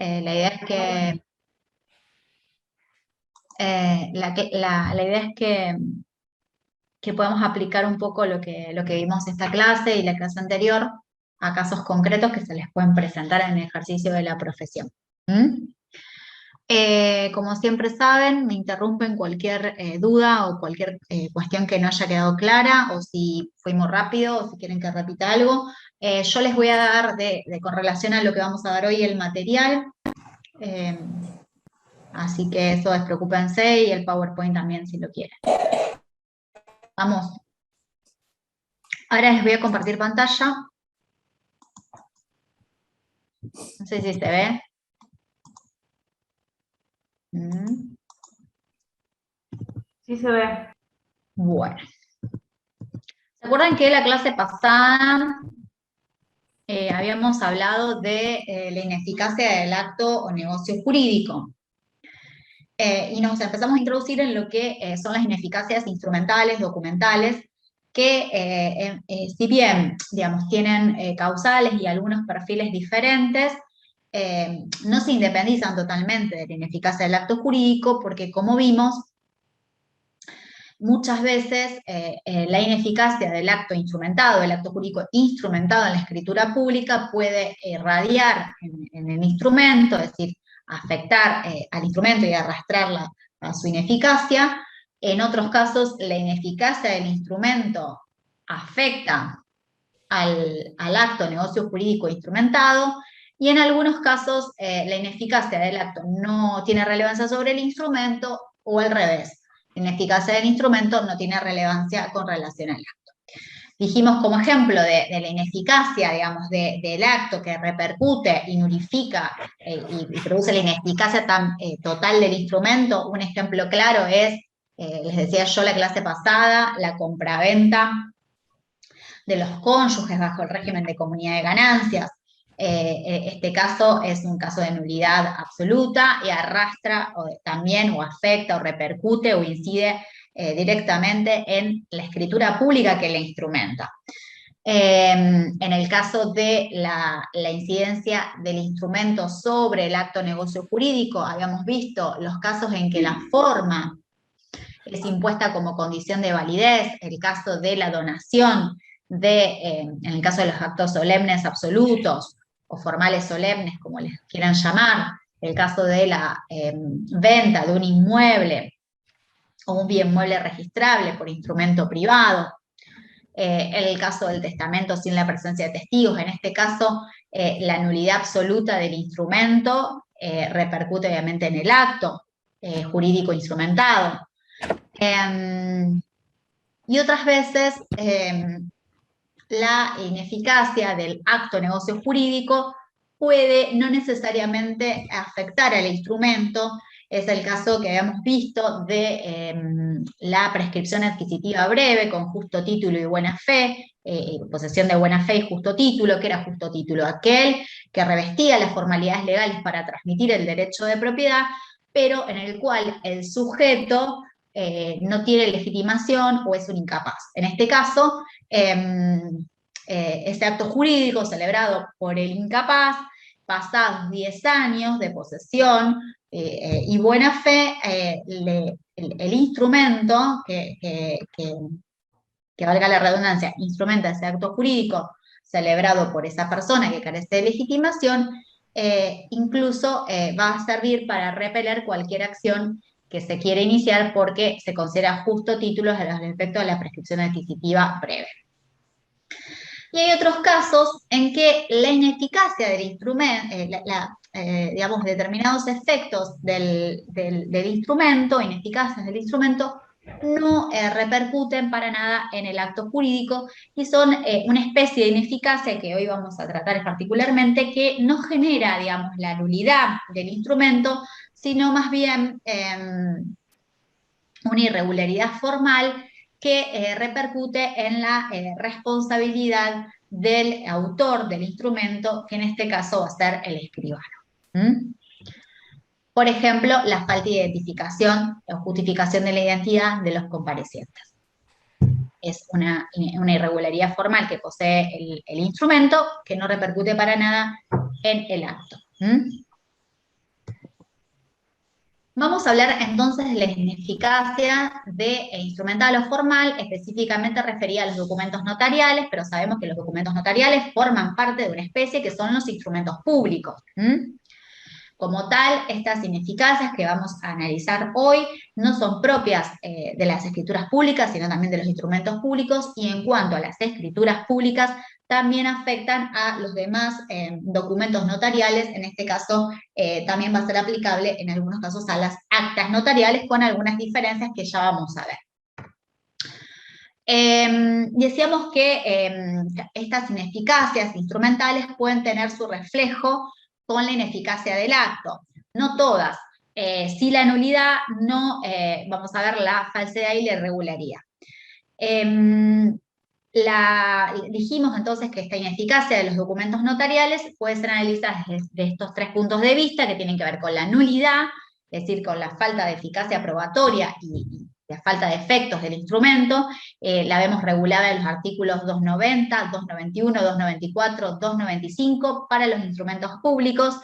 La idea es la idea es que podamos aplicar un poco lo que vimos esta clase y la clase anterior a casos concretos que se les pueden presentar en el ejercicio de la profesión. ¿Mm? Como siempre saben, me interrumpen cualquier duda o cualquier cuestión que no haya quedado clara, o si fui muy rápido, o si quieren que repita algo. Yo les voy a dar, con relación a lo que vamos a dar hoy, el material. eh, Así que eso, despreocúpense, y el PowerPoint también si lo quieren. Vamos. Ahora les voy a compartir pantalla. No sé si se ve. Sí se ve. Bueno. ¿Se acuerdan que la clase pasada habíamos hablado de la ineficacia del acto o negocio jurídico? Y nos empezamos a introducir en lo que son las ineficacias instrumentales, documentales, que si bien, digamos, tienen causales y algunos perfiles diferentes, no se independizan totalmente de la ineficacia del acto jurídico, porque como vimos, muchas veces la ineficacia del acto instrumentado, del acto jurídico instrumentado en la escritura pública, puede radiar en el instrumento, es decir, afectar al instrumento y arrastrarla a su ineficacia. En otros casos, la ineficacia del instrumento afecta al acto negocio jurídico instrumentado, y en algunos casos la ineficacia del acto no tiene relevancia sobre el instrumento, o al revés, la ineficacia del instrumento no tiene relevancia con relación al acto. Dijimos como ejemplo de la ineficacia, digamos, del acto que repercute y nullifica y produce la ineficacia total del instrumento. Un ejemplo claro es, les decía yo la clase pasada, la compraventa de los cónyuges bajo el régimen de comunidad de ganancias. Este caso es un caso de nulidad absoluta y arrastra también, o afecta, o repercute, o incide directamente en la escritura pública que la instrumenta. En el caso de la incidencia del instrumento sobre el acto negocio jurídico, habíamos visto los casos en que la forma es impuesta como condición de validez, el caso de la donación, en el caso de los actos solemnes absolutos, o formales solemnes, como les quieran llamar, el caso de la venta de un inmueble o un bien mueble registrable por instrumento privado, el caso del testamento sin la presencia de testigos. En este caso, la nulidad absoluta del instrumento repercute obviamente en el acto jurídico instrumentado. Y otras veces la ineficacia del acto negocio jurídico puede no necesariamente afectar al instrumento. Es el caso que habíamos visto de la prescripción adquisitiva breve con justo título y buena fe, posesión de buena fe y justo título. ¿Qué era justo título? Aquel que revestía las formalidades legales para transmitir el derecho de propiedad, pero en el cual el sujeto no tiene legitimación o es un incapaz. En este caso, ese acto jurídico celebrado por el incapaz, pasados 10 años de posesión y buena fe, el instrumento que valga la redundancia, instrumenta ese acto jurídico celebrado por esa persona que carece de legitimación, incluso va a servir para repeler cualquier acción que se quiere iniciar, porque se considera justo títulos a los efectos de la prescripción adquisitiva breve. Y hay otros casos en que la ineficacia del instrumento, digamos, determinados efectos del instrumento, ineficacias del instrumento, no repercuten para nada en el acto jurídico, y son una especie de ineficacia que hoy vamos a tratar particularmente, que no genera, digamos, la nulidad del instrumento, sino más bien una irregularidad formal que repercute en la responsabilidad del autor del instrumento, que en este caso va a ser el escribano. Por ejemplo, la falta de identificación o justificación de la identidad de los comparecientes. Es una irregularidad formal que posee el instrumento, que no repercute para nada en el acto. Vamos a hablar entonces de la ineficacia de instrumental o formal, específicamente referida a los documentos notariales, pero sabemos que los documentos notariales forman parte de una especie que son los instrumentos públicos. Como tal, estas ineficacias que vamos a analizar hoy no son propias de las escrituras públicas, sino también de los instrumentos públicos, y en cuanto a las escrituras públicas, también afectan a los demás documentos notariales. En este caso, también va a ser aplicable en algunos casos a las actas notariales, con algunas diferencias que ya vamos a ver. Decíamos que estas ineficacias instrumentales pueden tener su reflejo con la ineficacia del acto. No todas. Sí la nulidad, no, vamos a ver la falsedad y la irregularidad. Dijimos entonces que esta ineficacia de los documentos notariales puede ser analizada desde estos tres puntos de vista, que tienen que ver con la nulidad, es decir, con la falta de eficacia probatoria y la falta de efectos del instrumento. La vemos regulada en los artículos 290, 291, 294, 295 para los instrumentos públicos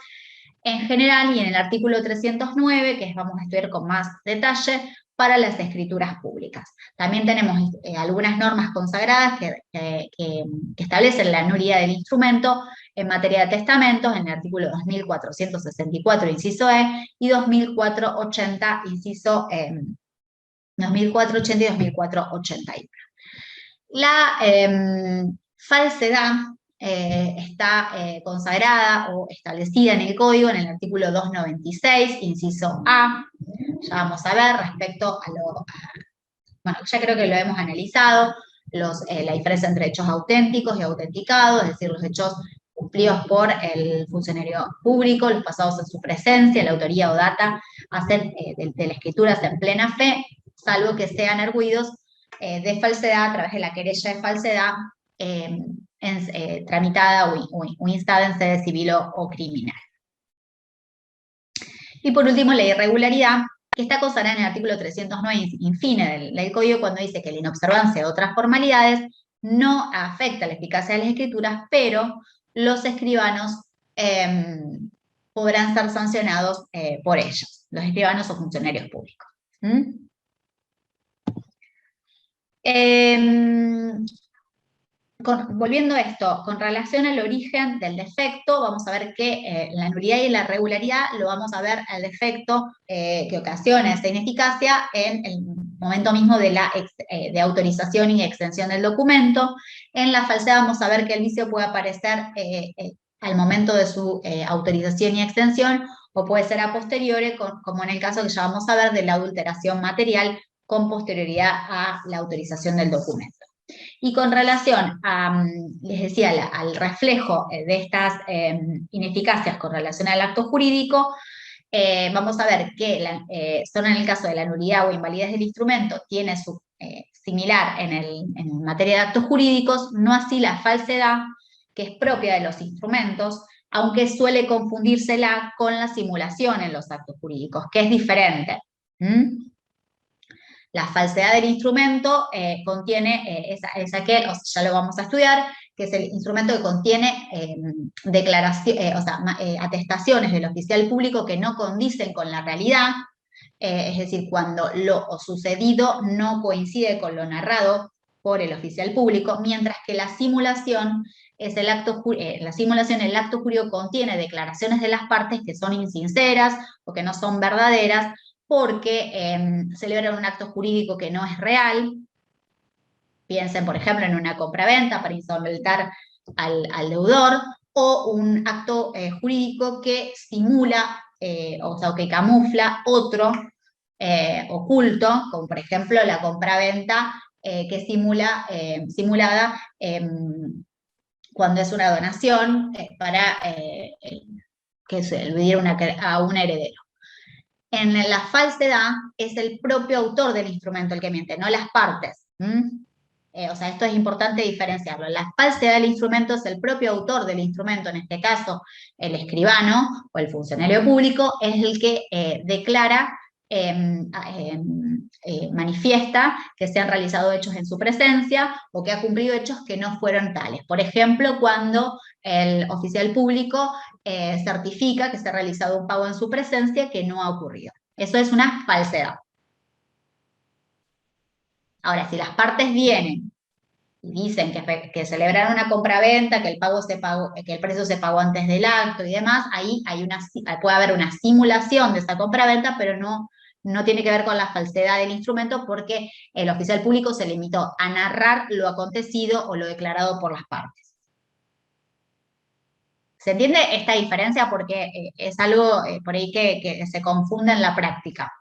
en general, y en el artículo 309, que vamos a estudiar con más detalle, para las escrituras públicas. También tenemos algunas normas consagradas que establecen la nulidad del instrumento en materia de testamentos, en el artículo 2464, inciso E, y 2480, inciso 2480 y 2481. La falsedad está consagrada o establecida en el código en el artículo 296, inciso A. Ya vamos a ver respecto a bueno, ya creo que lo hemos analizado, la diferencia entre hechos auténticos y autenticados, es decir, los hechos cumplidos por el funcionario público, los pasados en su presencia, la autoría o data de la escritura en plena fe, salvo que sean arguidos de falsedad a través de la querella de falsedad tramitada o instada en sede civil o criminal. Y por último, la irregularidad, que está consagrada en el artículo 309 infine del Código, cuando dice que la inobservancia de otras formalidades no afecta la eficacia de las escrituras, pero los escribanos podrán ser sancionados por ellos, los escribanos o funcionarios públicos. Volviendo a esto, con relación al origen del defecto, vamos a ver que la nulidad y la regularidad lo vamos a ver al defecto que ocasiona esa ineficacia en el momento mismo de autorización y extensión del documento. En la falsedad vamos a ver que el vicio puede aparecer al momento de su autorización y extensión, o puede ser a posteriori, como en el caso que ya vamos a ver de la adulteración material con posterioridad a la autorización del documento. Y con relación a, les decía, al reflejo de estas ineficacias con relación al acto jurídico, vamos a ver que solo en el caso de la nulidad o invalidez del instrumento tiene su similar en materia de actos jurídicos, no así la falsedad, que es propia de los instrumentos, aunque suele confundírsela con la simulación en los actos jurídicos, que es diferente. La falsedad del instrumento contiene, es aquel, ya lo vamos a estudiar, que es el instrumento que contiene atestaciones del oficial público que no condicen con la realidad, es decir, cuando lo sucedido no coincide con lo narrado por el oficial público, mientras que la simulación, el acto jurídico contiene declaraciones de las partes que son insinceras o que no son verdaderas, porque celebran un acto jurídico que no es real. Piensen, por ejemplo, en una compraventa para insolventar al deudor, o un acto jurídico que simula, o que camufla otro oculto, como por ejemplo la compraventa que simulada cuando es una donación para que se le diera a un heredero. En la falsedad es el propio autor del instrumento el que miente, no las partes. Esto es importante diferenciarlo. La falsedad del instrumento es el propio autor del instrumento, en este caso el escribano o el funcionario público, es el que declara, manifiesta que se han realizado hechos en su presencia o que ha cumplido hechos que no fueron tales. Por ejemplo, cuando el oficial público certifica que se ha realizado un pago en su presencia que no ha ocurrido. Eso es una falsedad. Ahora, si las partes vienen y dicen que celebraron una compraventa, que el precio se pagó antes del acto y demás, ahí puede haber una simulación de esa compraventa, pero no tiene que ver con la falsedad del instrumento, porque el oficial público se limitó a narrar lo acontecido o lo declarado por las partes. ¿Se entiende esta diferencia? Porque es algo por ahí que se confunde en la práctica.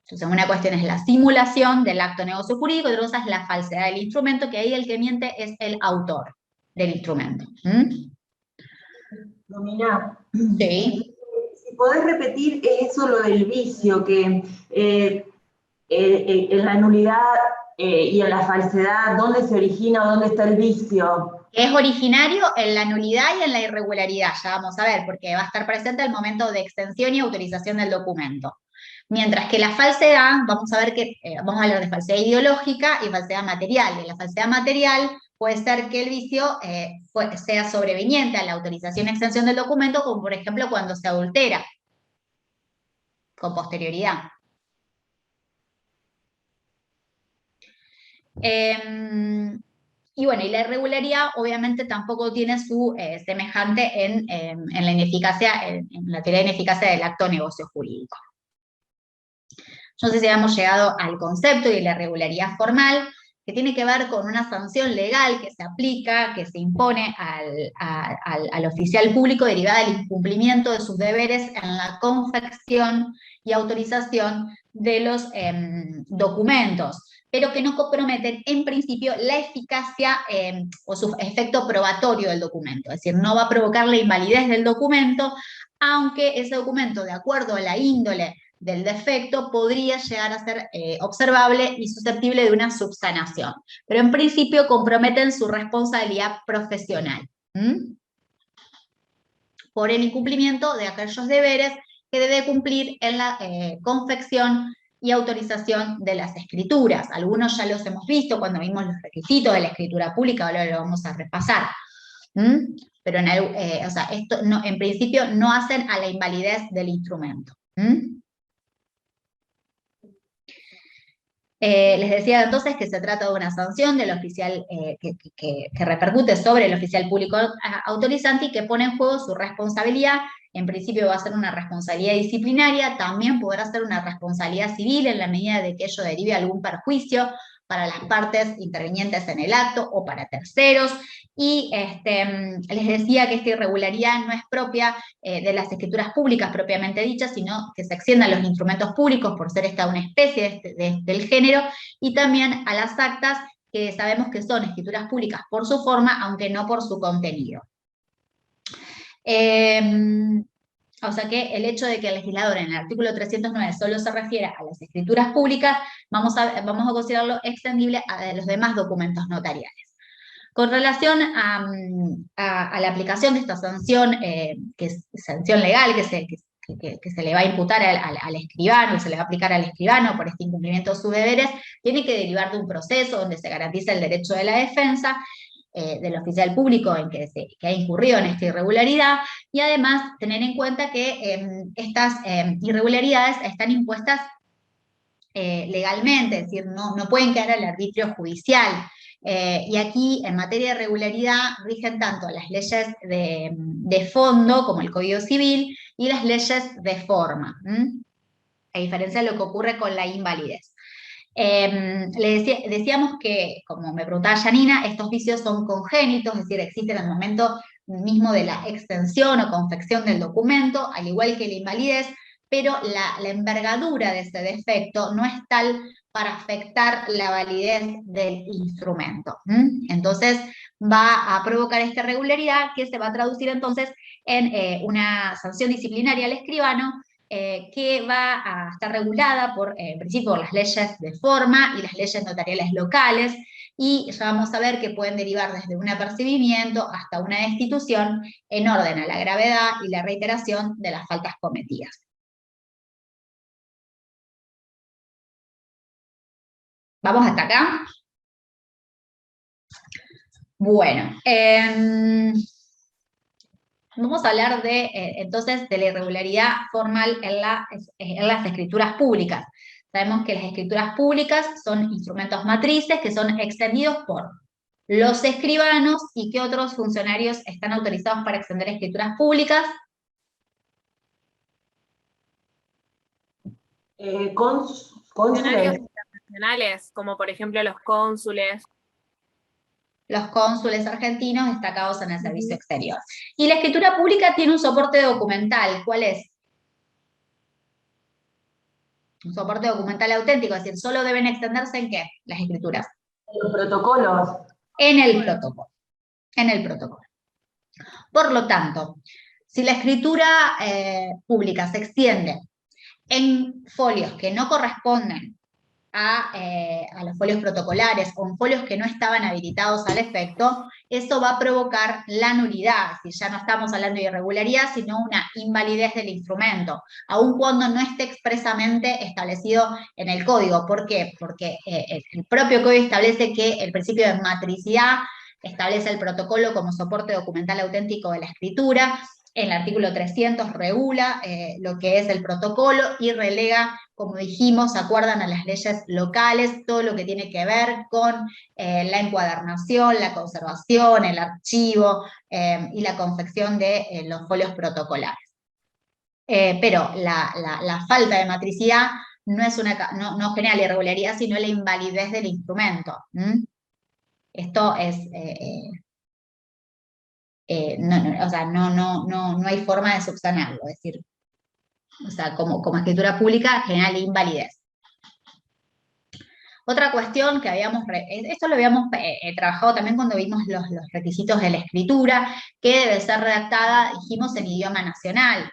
Entonces, una cuestión es la simulación del acto negocio jurídico y otra cosa es la falsedad del instrumento, que ahí el que miente es el autor del instrumento. Romina, Sí. si podés repetir eso, lo del vicio, que en la nulidad y en la falsedad, ¿dónde se origina o dónde está el vicio? Es originario en la nulidad y en la irregularidad, ya vamos a ver, porque va a estar presente al momento de extensión y autorización del documento. Mientras que la falsedad, vamos a ver que vamos a hablar de falsedad ideológica y falsedad material. Y en la falsedad material puede ser que el vicio sea sobreveniente a la autorización y extensión del documento, como por ejemplo cuando se adultera con posterioridad. Y bueno, y la irregularidad obviamente tampoco tiene su semejante en la ineficacia, en la teoría de ineficacia del acto negocio jurídico. No sé si habíamos llegado al concepto de la irregularidad formal, que tiene que ver con una sanción legal que se aplica, que se impone al oficial público derivada del incumplimiento de sus deberes en la confección y autorización de los documentos, pero que no comprometen en principio la eficacia o su efecto probatorio del documento, es decir, no va a provocar la invalidez del documento, aunque ese documento, de acuerdo a la índole del defecto, podría llegar a ser observable y susceptible de una subsanación. Pero en principio comprometen su responsabilidad profesional por el incumplimiento de aquellos deberes que debe cumplir en la confección y autorización de las escrituras. Algunos ya los hemos visto cuando vimos los requisitos de la escritura pública, ahora lo vamos a repasar. Pero esto no, en principio no hacen a la invalidez del instrumento. Les decía entonces que se trata de una sanción del oficial que repercute sobre el oficial público autorizante y que pone en juego su responsabilidad. En principio va a ser una responsabilidad disciplinaria, también podrá ser una responsabilidad civil en la medida de que ello derive algún perjuicio para las partes intervinientes en el acto o para terceros. Y les decía que esta irregularidad no es propia de las escrituras públicas propiamente dichas, sino que se extiende a los instrumentos públicos por ser esta una especie del género, y también a las actas, que sabemos que son escrituras públicas por su forma, aunque no por su contenido. O sea que el hecho de que el legislador en el artículo 309 solo se refiere a las escrituras públicas, vamos a considerarlo extendible a los demás documentos notariales. Con relación a la aplicación de esta sanción, que es sanción legal, que se le va a imputar al escribano, que se le va a aplicar al escribano por este incumplimiento de sus deberes, tiene que derivar de un proceso donde se garantiza el derecho de la defensa del oficial público que ha incurrido en esta irregularidad, y además tener en cuenta que estas irregularidades están impuestas legalmente, es decir, no pueden quedar al arbitrio judicial. Y aquí, en materia de regularidad, rigen tanto las leyes de fondo, como el Código Civil, y las leyes de forma, a diferencia de lo que ocurre con la invalidez. Decíamos que, como me preguntaba Janina, estos vicios son congénitos, es decir, existen en el momento mismo de la extensión o confección del documento, al igual que la invalidez, pero la envergadura de ese defecto no es tal para afectar la validez del instrumento. Entonces va a provocar esta irregularidad, que se va a traducir entonces en una sanción disciplinaria al escribano, que va a estar regulada en principio por las leyes de forma y las leyes notariales locales, y ya vamos a ver que pueden derivar desde un apercibimiento hasta una destitución en orden a la gravedad y la reiteración de las faltas cometidas. ¿Vamos hasta acá? Bueno, Vamos a hablar de, entonces, de la irregularidad formal en las escrituras públicas. Sabemos que las escrituras públicas son instrumentos matrices que son extendidos por los escribanos y que otros funcionarios están autorizados para extender escrituras públicas. Funcionarios internacionales, como por ejemplo los cónsules. Los cónsules argentinos destacados en el servicio exterior. Y la escritura pública tiene un soporte documental. ¿Cuál es? Un soporte documental auténtico, es decir, solo deben extenderse ¿en qué? Las escrituras. Los protocolos. En el protocolo. En el protocolo. Por lo tanto, si la escritura pública se extiende en folios que no corresponden a los folios protocolares o en folios que no estaban habilitados al efecto, eso va a provocar la nulidad, si ya no estamos hablando de irregularidad, sino una invalidez del instrumento, aun cuando no esté expresamente establecido en el código. ¿Por qué? Porque el propio código establece que el principio de matricidad establece el protocolo como soporte documental auténtico de la escritura. El artículo 300 regula lo que es el protocolo y relega, como dijimos, se acuerdan a las leyes locales, todo lo que tiene que ver con la encuadernación, la conservación, el archivo y la confección de los folios protocolares. Pero la falta de matricidad no genera la irregularidad, sino la invalidez del instrumento. Esto es... no hay forma de subsanarlo, es decir, o sea, como escritura pública genera la invalidez. Otra cuestión que esto lo habíamos trabajado también cuando vimos los requisitos de la escritura, que debe ser redactada, dijimos, en idioma nacional.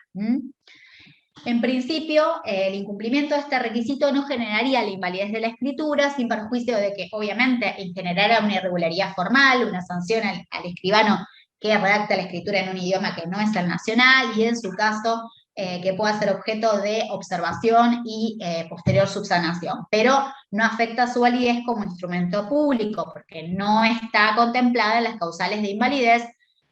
En principio, el incumplimiento de este requisito no generaría la invalidez de la escritura, sin perjuicio de que, obviamente, generara una irregularidad formal, una sanción al escribano que redacta la escritura en un idioma que no es el nacional, y en su caso, que pueda ser objeto de observación y posterior subsanación. Pero no afecta su validez como instrumento público, porque no está contemplada en las causales de invalidez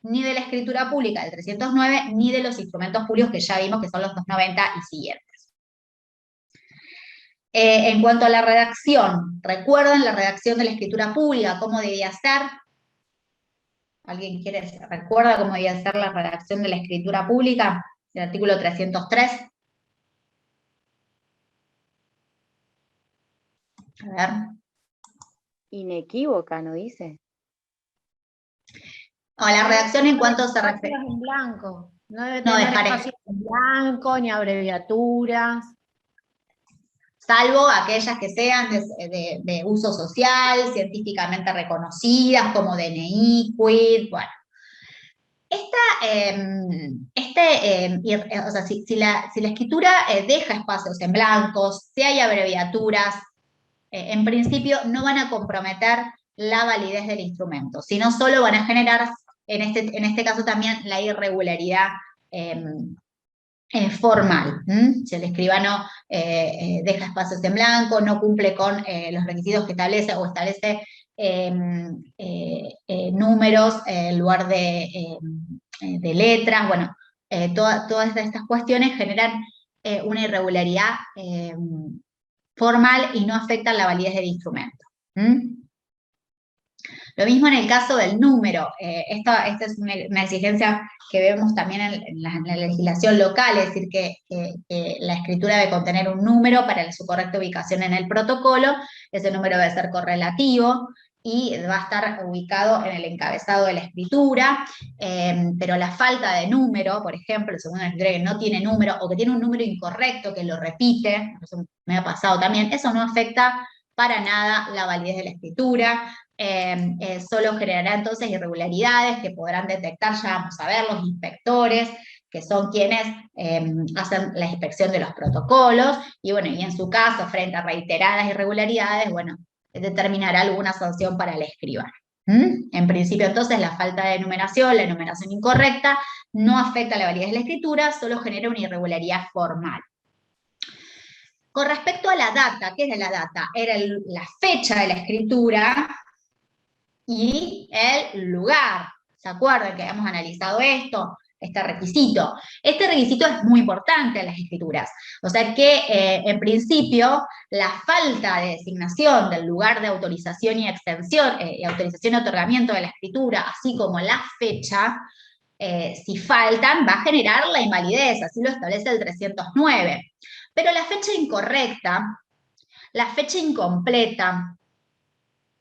ni de la escritura pública del 309, ni de los instrumentos públicos que ya vimos que son los 290 y siguientes. En cuanto a la redacción, ¿recuerdan la redacción de la escritura pública? ¿Cómo debía ser? ¿Alguien recuerda cómo debía ser la redacción de la escritura pública? El artículo 303. A ver. Inequívoca, ¿no dice? No, la redacción en cuanto se refiere... en blanco. No debe tener espacios en blanco, ni abreviaturas. Salvo aquellas que sean de uso social, científicamente reconocidas, como DNI, QUID, bueno. O sea, si la escritura deja espacios en blancos, si hay abreviaturas, en principio no van a comprometer la validez del instrumento, sino solo van a generar, en este caso también, la irregularidad formal. Si el escribano deja espacios en blanco, no cumple con los requisitos que establece o establece números en lugar de letras, bueno, todas estas cuestiones generan una irregularidad formal y no afectan la validez del instrumento. Lo mismo en el caso del número. Esta es una exigencia que vemos también en la legislación local, es decir, que la escritura debe contener un número para su correcta ubicación en el protocolo. Ese número debe ser correlativo y va a estar ubicado en el encabezado de la escritura, pero la falta de número, por ejemplo, según una escritura que no tiene número, o que tiene un número incorrecto, que lo repite, eso me ha pasado también, eso no afecta para nada la validez de la escritura. Solo generará entonces irregularidades que podrán detectar, ya vamos a ver, los inspectores, que son quienes hacen la inspección de los protocolos, y bueno, y en su caso, frente a reiteradas irregularidades, bueno, determinará alguna sanción para el escribano. En principio, entonces, la falta de enumeración, la enumeración incorrecta, no afecta la validez de la escritura, solo genera una irregularidad formal. Con respecto a la data, ¿qué era la data? Era la fecha de la escritura y el lugar. ¿Se acuerdan que habíamos analizado esto? este requisito. Este requisito es muy importante en las escrituras. O sea que, en principio, la falta de designación del lugar de autorización y extensión, autorización y otorgamiento de la escritura, así como la fecha, si faltan, va a generar la invalidez, así lo establece el 309. Pero la fecha incorrecta, la fecha incompleta,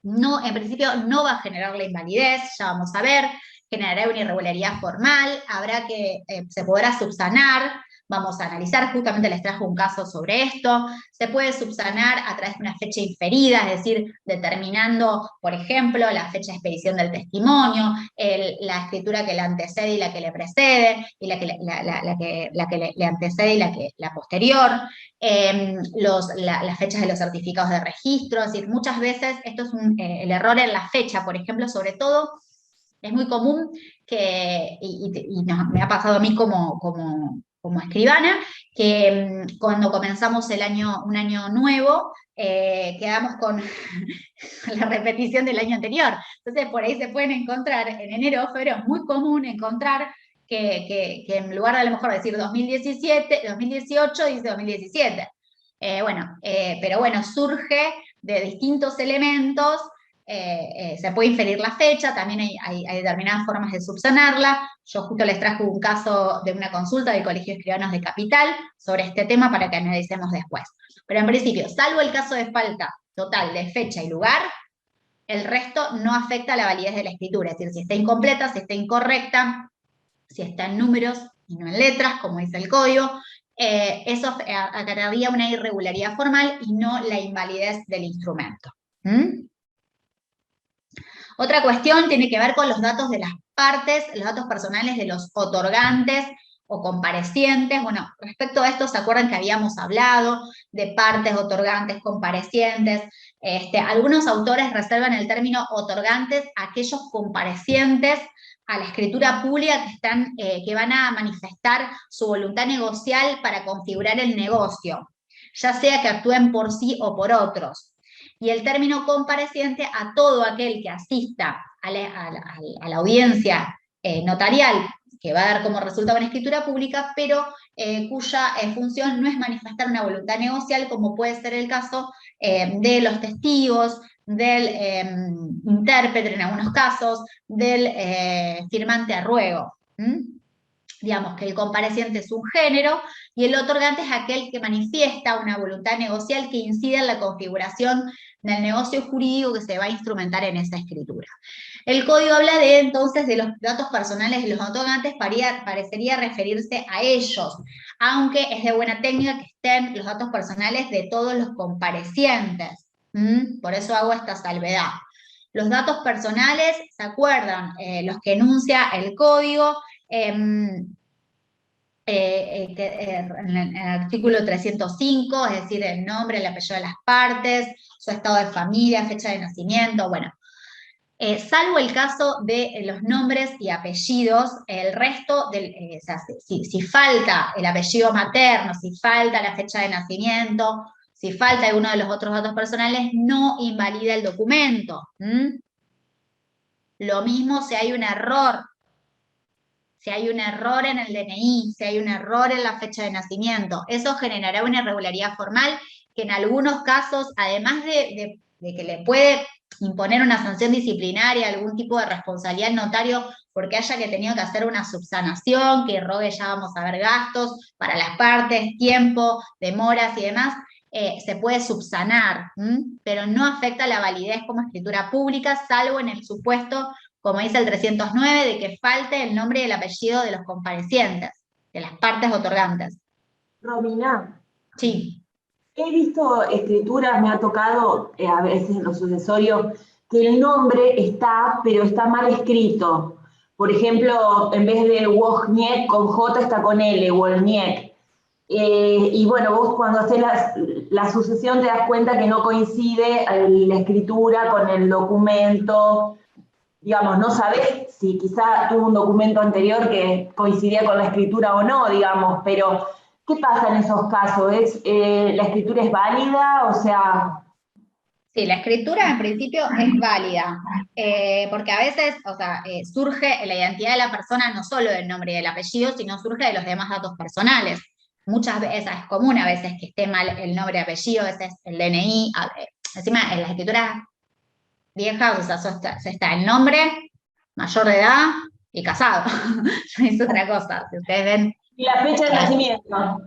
no, en principio no va a generar la invalidez, ya vamos a ver, generará una irregularidad formal, habrá que, se podrá subsanar, vamos a analizar, justamente les trajo un caso sobre esto, se puede subsanar a través de una fecha inferida, es decir, determinando, por ejemplo, la fecha de expedición del testimonio, la escritura que le antecede y la que le precede, y la que le antecede y la posterior, las fechas de los certificados de registro, es decir, muchas veces esto es el error en la fecha, por ejemplo, sobre todo, es muy común que, me ha pasado a mí como escribana, que cuando comenzamos un año nuevo, quedamos con la repetición del año anterior. Entonces, por ahí se pueden encontrar en enero o febrero, es muy común encontrar que en lugar de a lo mejor decir 2018, dice 2017. Pero bueno, surge de distintos elementos. Se puede inferir la fecha, también hay determinadas formas de subsanarla. Yo justo les traje un caso de una consulta del Colegio de Escribanos de Capital sobre este tema para que analicemos después. Pero en principio, salvo el caso de falta total de fecha y lugar, el resto no afecta a la validez de la escritura, es decir, si está incompleta, si está incorrecta, si está en números y no en letras, como dice el código, eso acarrearía una irregularidad formal y no la invalidez del instrumento. Otra cuestión tiene que ver con los datos de las partes, los datos personales de los otorgantes o comparecientes. Bueno, respecto a esto, ¿se acuerdan que habíamos hablado de partes, otorgantes, comparecientes? Algunos autores reservan el término otorgantes a aquellos comparecientes a la escritura pública que van a manifestar su voluntad negocial para configurar el negocio, ya sea que actúen por sí o por otros. Y el término compareciente a todo aquel que asista a la audiencia notarial, que va a dar como resultado una escritura pública, pero cuya función no es manifestar una voluntad negocial, como puede ser el caso de los testigos, del intérprete en algunos casos, del firmante a ruego. Digamos que el compareciente es un género y el otorgante es aquel que manifiesta una voluntad negocial que incide en la configuración del negocio jurídico que se va a instrumentar en esa escritura. El código habla entonces de los datos personales de los otorgantes, parecería referirse a ellos, aunque es de buena técnica que estén los datos personales de todos los comparecientes. Por eso hago esta salvedad. Los datos personales, ¿se acuerdan? Los que enuncia el código, en el artículo 305, es decir, el nombre, el apellido de las partes, su estado de familia, fecha de nacimiento, bueno. Salvo el caso de los nombres y apellidos, el resto, si falta el apellido materno, si falta la fecha de nacimiento, si falta alguno de los otros datos personales, no invalida el documento. Lo mismo si hay un error. Si hay un error en el DNI, si hay un error en la fecha de nacimiento, eso generará una irregularidad formal que en algunos casos, además de que le puede imponer una sanción disciplinaria, algún tipo de responsabilidad al notario porque haya tenido que hacer una subsanación, que rogue, ya vamos a ver, gastos para las partes, tiempo, demoras y demás, se puede subsanar, pero no afecta la validez como escritura pública, salvo en el supuesto, como dice el 309, de que falte el nombre y el apellido de los comparecientes, de las partes otorgantes. Romina. Sí. He visto escrituras, me ha tocado a veces en los sucesorios, que el nombre está, pero está mal escrito. Por ejemplo, en vez de Wozniak con J está con L, Wozniak. Y bueno, vos cuando haces la sucesión te das cuenta que no coincide la escritura con el documento. Digamos, no sabés si quizá tuvo un documento anterior que coincidía con la escritura o no, digamos, pero ¿qué pasa en esos casos? ¿La escritura es válida? O sea, Sí, la escritura en principio es válida, porque a veces, o sea, surge la identidad de la persona no solo del nombre y del apellido, sino surge de los demás datos personales. Muchas veces es común a veces que esté mal el nombre y apellido, a veces el DNI, encima en las escrituras viejas, o sea, está el nombre, mayor de edad y casado. Es otra cosa, si ustedes ven. Y la fecha de nacimiento.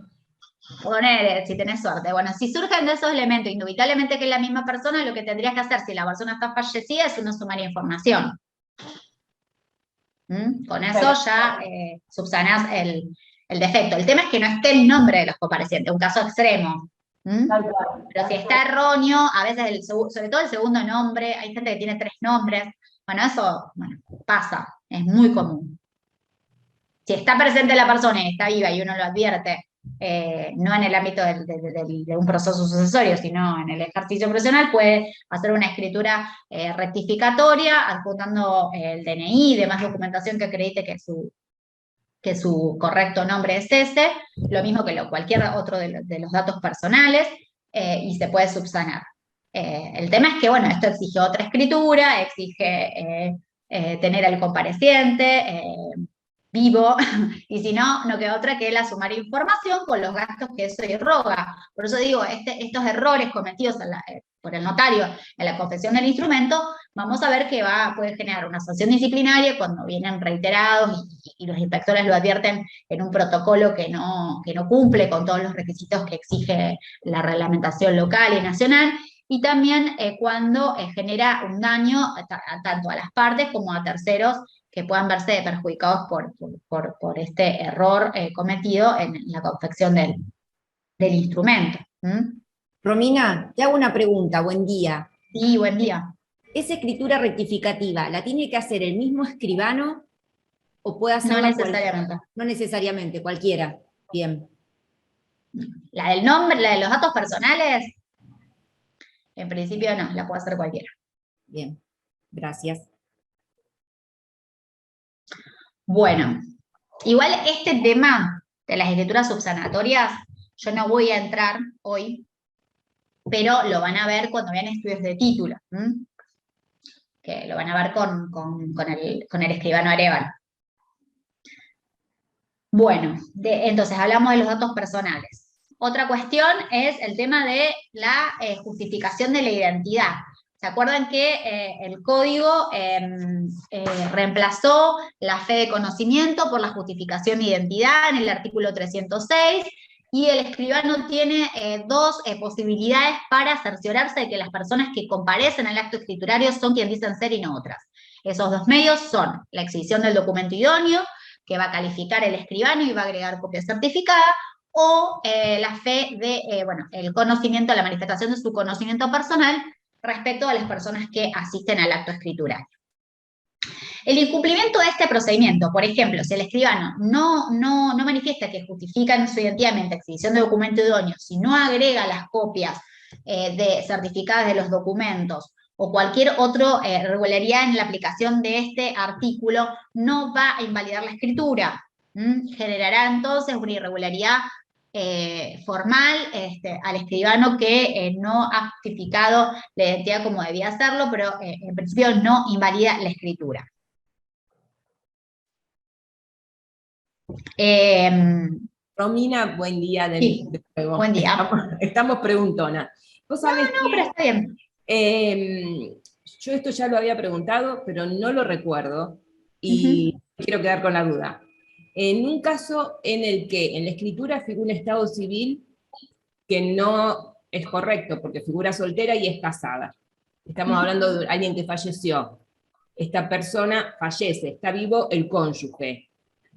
Poner, si tenés suerte. Bueno, si surgen de esos elementos, indubitablemente que es la misma persona, lo que tendrías que hacer si la persona está fallecida es uno sumar información. Con eso ya subsanás el defecto. El tema es que no esté el nombre de los comparecientes, un caso extremo. Pero si está erróneo, a veces, sobre todo el segundo nombre, hay gente que tiene 3 nombres, bueno, eso pasa, es muy común. Si está presente la persona y está viva y uno lo advierte, no en el ámbito de un proceso sucesorio, sino en el ejercicio profesional, puede hacer una escritura rectificatoria, adjuntando el DNI y demás documentación que acredite que su correcto nombre es ese, lo mismo que cualquier otro de los datos personales, y se puede subsanar. El tema es que, bueno, esto exige otra escritura, exige tener al compareciente vivo, y si no, no queda otra que la sumar información con los gastos que eso irroga. Por eso digo, estos errores cometidos por el notario en la confección del instrumento, vamos a ver que puede generar una sanción disciplinaria cuando vienen reiterados y los inspectores lo advierten en un protocolo que no cumple con todos los requisitos que exige la reglamentación local y nacional, y también cuando genera un daño tanto a las partes como a terceros que puedan verse perjudicados por este error cometido en la confección del instrumento. Romina, te hago una pregunta, buen día. Sí, buen día. ¿Esa escritura rectificativa la tiene que hacer el mismo escribano o puede hacerlo? No necesariamente. No necesariamente, cualquiera. Bien. La del nombre, la de los datos personales, en principio no, la puede hacer cualquiera. Bien, gracias. Bueno, igual este tema de las escrituras subsanatorias, yo no voy a entrar hoy, pero lo van a ver cuando vean estudios de título, que lo van a ver con el escribano Arevalo. Bueno, entonces hablamos de los datos personales. Otra cuestión es el tema de la justificación de la identidad. ¿Se acuerdan que el código reemplazó la fe de conocimiento por la justificación de identidad en el artículo 306? Y el escribano tiene 2 posibilidades para cerciorarse de que las personas que comparecen al acto escriturario son quienes dicen ser y no otras. Esos 2 medios son la exhibición del documento idóneo, que va a calificar el escribano y va a agregar copia certificada, o la fe de, el conocimiento, la manifestación de su conocimiento personal respecto a las personas que asisten al acto escriturario. El incumplimiento de este procedimiento, por ejemplo, si el escribano no manifiesta que justifica su identidad mediante exhibición de documento idóneo, si no agrega las copias certificadas de los documentos, o cualquier otra irregularidad en la aplicación de este artículo, no va a invalidar la escritura. Generará entonces una irregularidad formal al escribano que no ha justificado la identidad como debía hacerlo, pero en principio no invalida la escritura. Romina, buen día de Sí, nuevo. Buen día. Estamos preguntonas. ¿Vos sabés pero está bien. Yo esto ya lo había preguntado, pero no lo recuerdo y quiero quedar con la duda. En un caso en el que en la escritura figura un estado civil que no es correcto, porque figura soltera y es casada. Estamos hablando de alguien que falleció. Esta persona fallece, está vivo el cónyuge.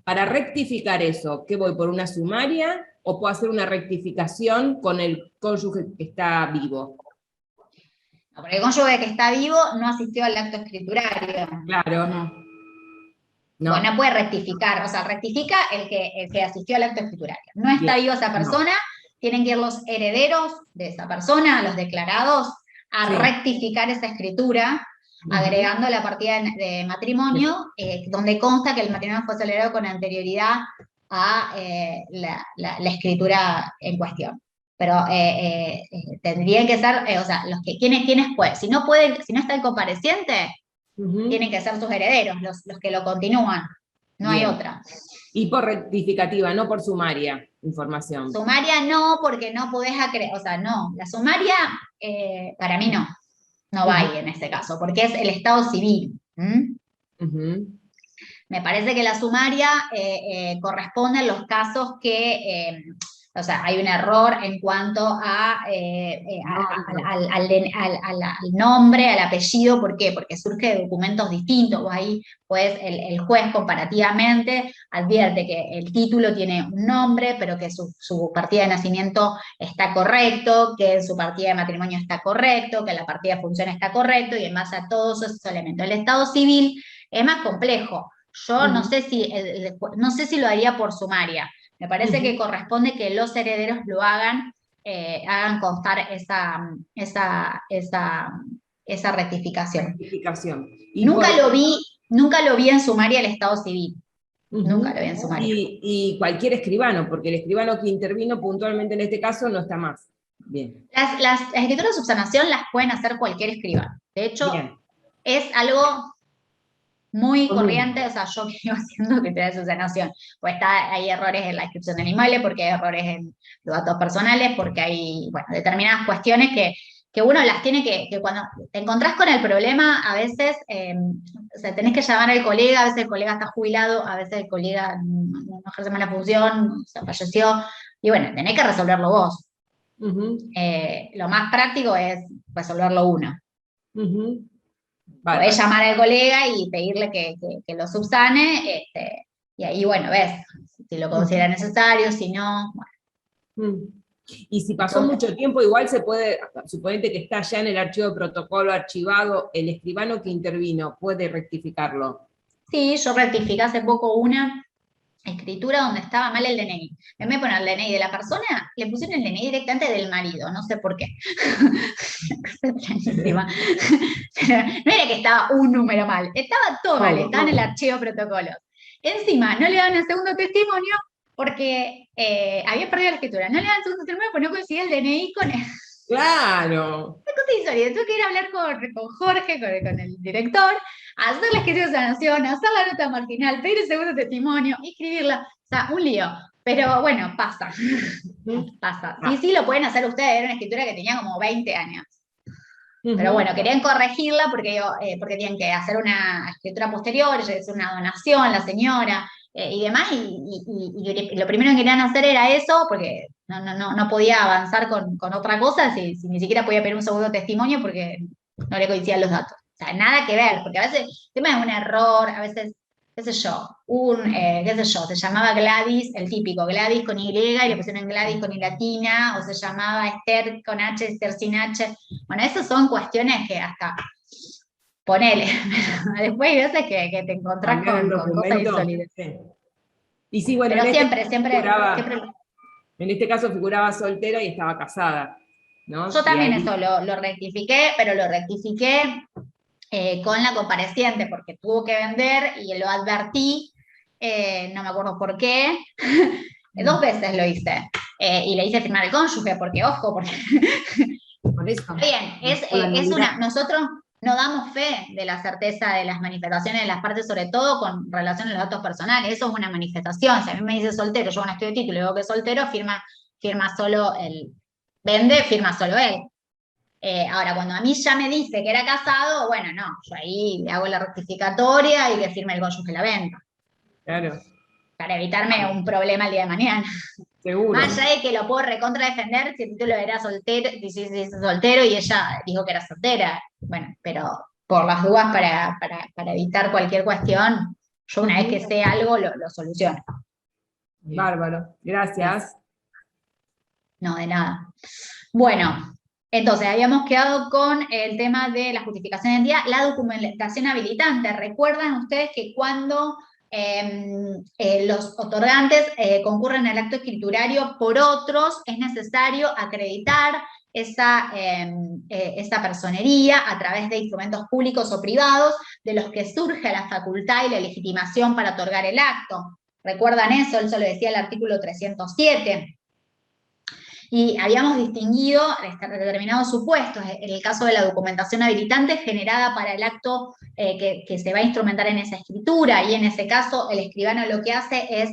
Para rectificar eso, ¿qué voy por una sumaria o puedo hacer una rectificación con el cónyuge que está vivo? No, porque el cónyuge que está vivo no asistió al acto escriturario. Claro, no. Bueno, puede rectificar, o sea, rectifica el que asistió al acto escriturario. No está viva esa persona, tienen que ir los herederos de esa persona, los declarados, a rectificar esa escritura, agregando la partida de matrimonio, donde consta que el matrimonio fue celebrado con anterioridad a la escritura en cuestión. pero tendrían que ser, o sea, quienes pueden. Si no pueden, si no está el compareciente, tienen que ser sus herederos, los que lo continúan. No hay otra. Y por rectificativa, no por sumaria, información. Sumaria no, porque no podés acreditar, o sea, no. La sumaria, para mí no va ahí en este caso, porque es el estado civil. Me parece que la sumaria corresponde a los casos que, o sea, hay un error en cuanto al nombre, al apellido. ¿Por qué? Porque surge de documentos distintos. Ahí, pues, el juez comparativamente advierte que el título tiene un nombre, pero que su partida de nacimiento está correcto, que su partida de matrimonio está correcto, que la partida de función está correcto, y en base a todos esos elementos. El estado civil es más complejo. Yo no sé si lo haría por sumaria. Me parece que corresponde que los herederos lo hagan constar esa rectificación. Nunca lo vi en sumaria el estado civil. Nunca lo vi en sumaria. Y cualquier escribano, porque el escribano que intervino puntualmente en este caso no está más. Bien. Las escrituras de subsanación las pueden hacer cualquier escribano. De hecho, es algo muy corriente, o sea, yo vengo haciendo que te da subsanación, pues hay errores en la inscripción del inmueble, porque hay errores en los datos personales, porque hay, bueno, determinadas cuestiones que uno las tiene que cuando te encontrás con el problema, a veces, o sea, tenés que llamar al colega, a veces el colega está jubilado, a veces el colega no ejerce más la función, se falleció, y bueno, tenés que resolverlo vos. Lo más práctico es resolverlo uno. Podés llamar al colega y pedirle que lo subsane, y ahí, bueno, ves si lo considera necesario, si no, bueno. Y si pasó mucho tiempo, igual se puede, suponete que está ya en el archivo de protocolo archivado, el escribano que intervino puede rectificarlo. Sí, yo rectifiqué hace poco una escritura donde estaba mal el DNI. En vez de poner el DNI de la persona, le pusieron el DNI directamente del marido, no sé por qué. Extrañísima. No era que estaba un número mal, estaba todo mal, estaba en el archivo de protocolos. Encima, no le dan el segundo testimonio porque había perdido la escritura. No le dan el segundo testimonio porque no coincidía el DNI con él. ¡Claro! Una cosa insólita. Tuve que ir a hablar con Jorge, con el director, hacer la escritura de sanación, hacer la nota marginal, pedir el segundo testimonio, escribirla. O sea, un lío. Pero bueno, pasa. Pasa. Sí, lo pueden hacer ustedes. Era una escritura que tenía como 20 años. Pero bueno, querían corregirla porque tenían que hacer una escritura posterior, es una donación, la señora, y demás, y lo primero que querían hacer era eso, porque no podía avanzar con otra cosa si ni siquiera podía pedir un segundo testimonio porque no le coincidían los datos. O sea, nada que ver, porque a veces el tema es un error, a veces, qué sé yo, se llamaba Gladys, el típico, Gladys con Y, y le pusieron Gladys con Y latina, o se llamaba Esther con H, Esther sin H. Bueno, esas son cuestiones que hasta ponele. Después hay veces que te encontrás con cosas insólitas. Sí. Y sí, bueno, pero siempre. En este caso figuraba soltera y estaba casada, ¿no? Yo también eso lo rectifiqué, pero lo rectifiqué con la compareciente, porque tuvo que vender y lo advertí, no me acuerdo por qué, 2 veces lo hice, y le hice firmar el cónyuge, porque ojo, porque... Por eso. Bien, nosotros no damos fe de la certeza de las manifestaciones de las partes, sobre todo con relación a los datos personales. Eso es una manifestación. Si a mí me dice soltero, yo no estoy de título y digo que es soltero, firma solo él. Vende, firma solo él. Ahora, cuando a mí ya me dice que era casado, bueno, no, yo ahí le hago la rectificatoria y que firme el cónyuge la venta. Claro. Para evitarme un problema el día de mañana. Seguro. Más allá de que lo puedo recontra defender si el título era soltero, si soltero y ella dijo que era soltera. Bueno, pero por las dudas, para evitar cualquier cuestión, yo una vez que sé algo, lo soluciono. Bárbaro, gracias. No, de nada. Bueno, entonces habíamos quedado con el tema de la justificación de identidad, la documentación habilitante. Recuerdan ustedes que cuando los otorgantes concurren al acto escriturario por otros, es necesario acreditar esa personería a través de instrumentos públicos o privados de los que surge la facultad y la legitimación para otorgar el acto. ¿Recuerdan eso? Eso lo decía el artículo 307. Y habíamos distinguido determinados supuestos, en el caso de la documentación habilitante generada para el acto que se va a instrumentar en esa escritura, y en ese caso el escribano lo que hace es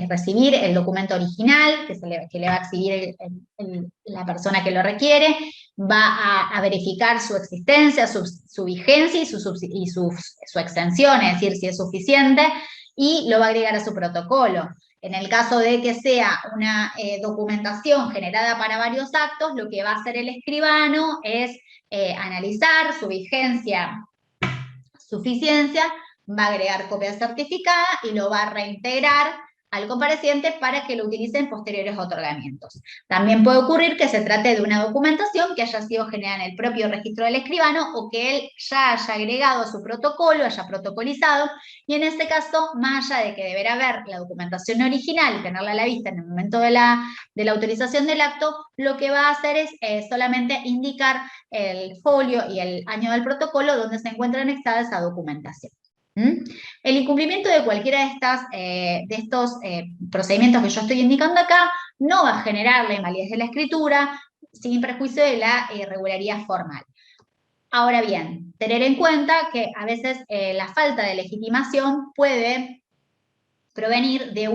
recibir el documento original que le va a exhibir la persona que lo requiere, va a verificar su existencia, su vigencia y su extensión, es decir, si es suficiente, y lo va a agregar a su protocolo. En el caso de que sea una documentación generada para varios actos, lo que va a hacer el escribano es analizar su vigencia, suficiencia, va a agregar copia certificada y lo va a reintegrar al compareciente para que lo utilice en posteriores otorgamientos. También puede ocurrir que se trate de una documentación que haya sido generada en el propio registro del escribano o que él ya haya agregado a su protocolo, haya protocolizado, y en este caso, más allá de que deberá ver la documentación original y tenerla a la vista en el momento de la autorización del acto, lo que va a hacer es solamente indicar el folio y el año del protocolo donde se encuentra anexada esa documentación. El incumplimiento de cualquiera de estos procedimientos que yo estoy indicando acá no va a generar la invalidez de la escritura sin perjuicio de la irregularidad formal. Ahora bien, tener en cuenta que a veces la falta de legitimación puede provenir de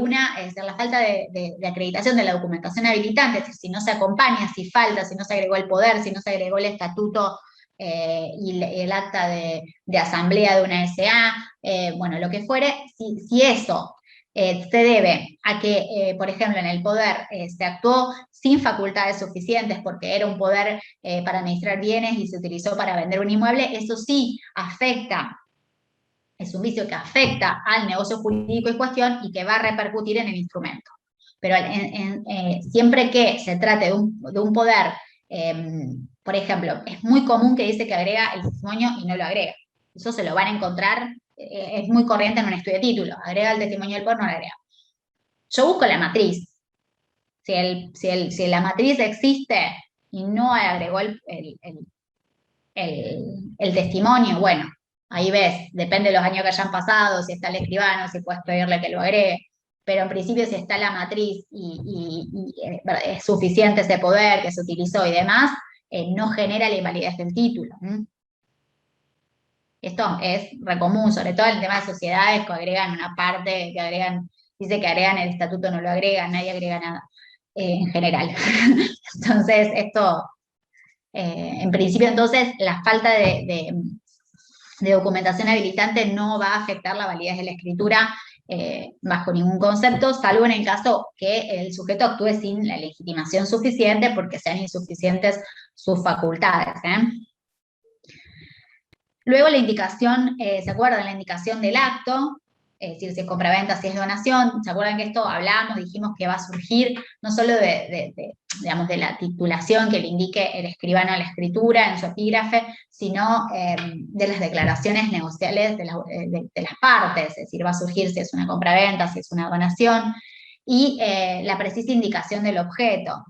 la falta de acreditación de la documentación habilitante, es decir, si no se acompaña, si falta, si no se agregó el poder, si no se agregó el estatuto y el acta de asamblea de una SA, bueno, lo que fuere, si eso se debe a que, por ejemplo, en el poder se actuó sin facultades suficientes porque era un poder para administrar bienes y se utilizó para vender un inmueble, eso sí afecta, es un vicio que afecta al negocio jurídico en cuestión y que va a repercutir en el instrumento. Pero siempre que se trate de un poder, por ejemplo, es muy común que dice que agrega el testimonio y no lo agrega. Eso se lo van a encontrar, es muy corriente en un estudio de título. Agrega el testimonio del poder, no lo agrega. Yo busco la matriz. Si la matriz existe y no agregó el testimonio, bueno, ahí ves, depende de los años que hayan pasado, si está el escribano, si puedes pedirle que lo agregue, pero en principio si está la matriz y es suficiente ese poder que se utilizó y demás, no genera la invalidez del título. Esto es recomún, sobre todo en el tema de sociedades que agregan una parte, dice que agregan el estatuto, no lo agregan, nadie agrega nada en general. Entonces, esto, en principio, entonces, la falta de documentación habilitante no va a afectar la validez de la escritura bajo ningún concepto, salvo en el caso que el sujeto actúe sin la legitimación suficiente porque sean insuficientes sus facultades. Luego la indicación, ¿se acuerdan? La indicación del acto, es decir, si es compraventa, si es donación, ¿se acuerdan que esto hablamos, dijimos que va a surgir no solo digamos, de la titulación que le indique el escribano a la escritura en su epígrafe, sino de las declaraciones negociales de las partes, es decir, va a surgir si es una compraventa, si es una donación, y la precisa indicación del objeto.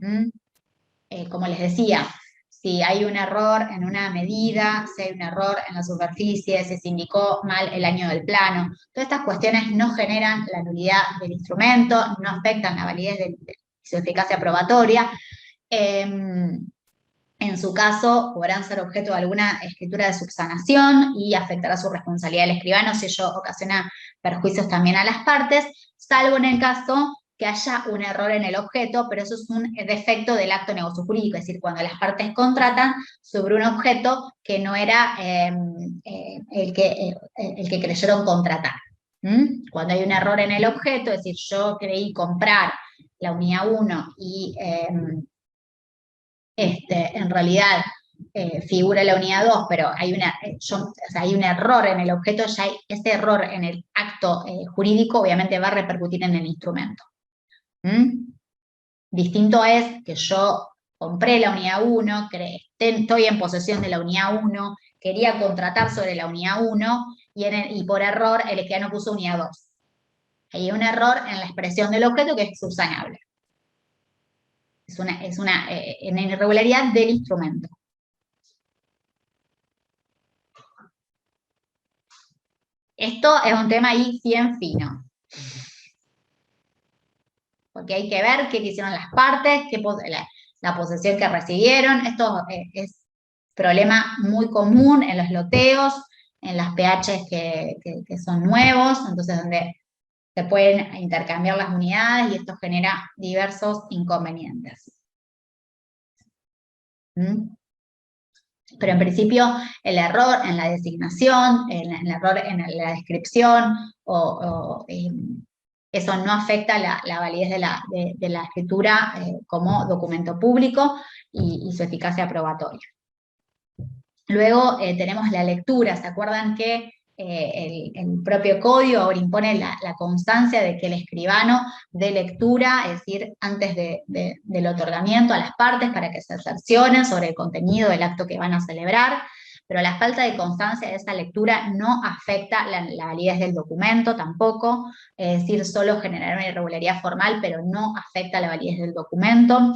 Como les decía, si hay un error en una medida, si hay un error en la superficie, si se indicó mal el año del plano, todas estas cuestiones no generan la nulidad del instrumento, no afectan la validez de su eficacia probatoria. En su caso, podrán ser objeto de alguna escritura de subsanación y afectará su responsabilidad del escribano si ello ocasiona perjuicios también a las partes, salvo en el caso que haya un error en el objeto, pero eso es un defecto del acto de negocio jurídico, es decir, cuando las partes contratan sobre un objeto que no era el que creyeron contratar. Cuando hay un error en el objeto, es decir, yo creí comprar la unidad 1 y en realidad figura la unidad 2, pero hay un error en el objeto, ya ese error en el acto jurídico obviamente va a repercutir en el instrumento. Distinto es que yo compré la unidad 1, estoy en posesión de la unidad 1, quería contratar sobre la unidad 1 y por error el escribano puso unidad 2. Hay un error en la expresión del objeto que es subsanable. Es una irregularidad del instrumento. Esto es un tema ahí bien fino. porque hay que ver qué hicieron las partes, la posesión que recibieron. Esto es problema muy común en los loteos, en las PHs que son nuevos, entonces donde se pueden intercambiar las unidades y esto genera diversos inconvenientes. ¿Mm? Pero en principio el error en la designación, el error en la descripción, eso no afecta la validez de la escritura como documento público y su eficacia probatoria. Luego tenemos la lectura. ¿Se acuerdan que el propio código ahora impone la constancia de que el escribano dé lectura, es decir, antes del otorgamiento a las partes para que se cercioren sobre el contenido del acto que van a celebrar? Pero la falta de constancia de esa lectura no afecta la validez del documento tampoco, es decir, solo generará una irregularidad formal, pero no afecta la validez del documento.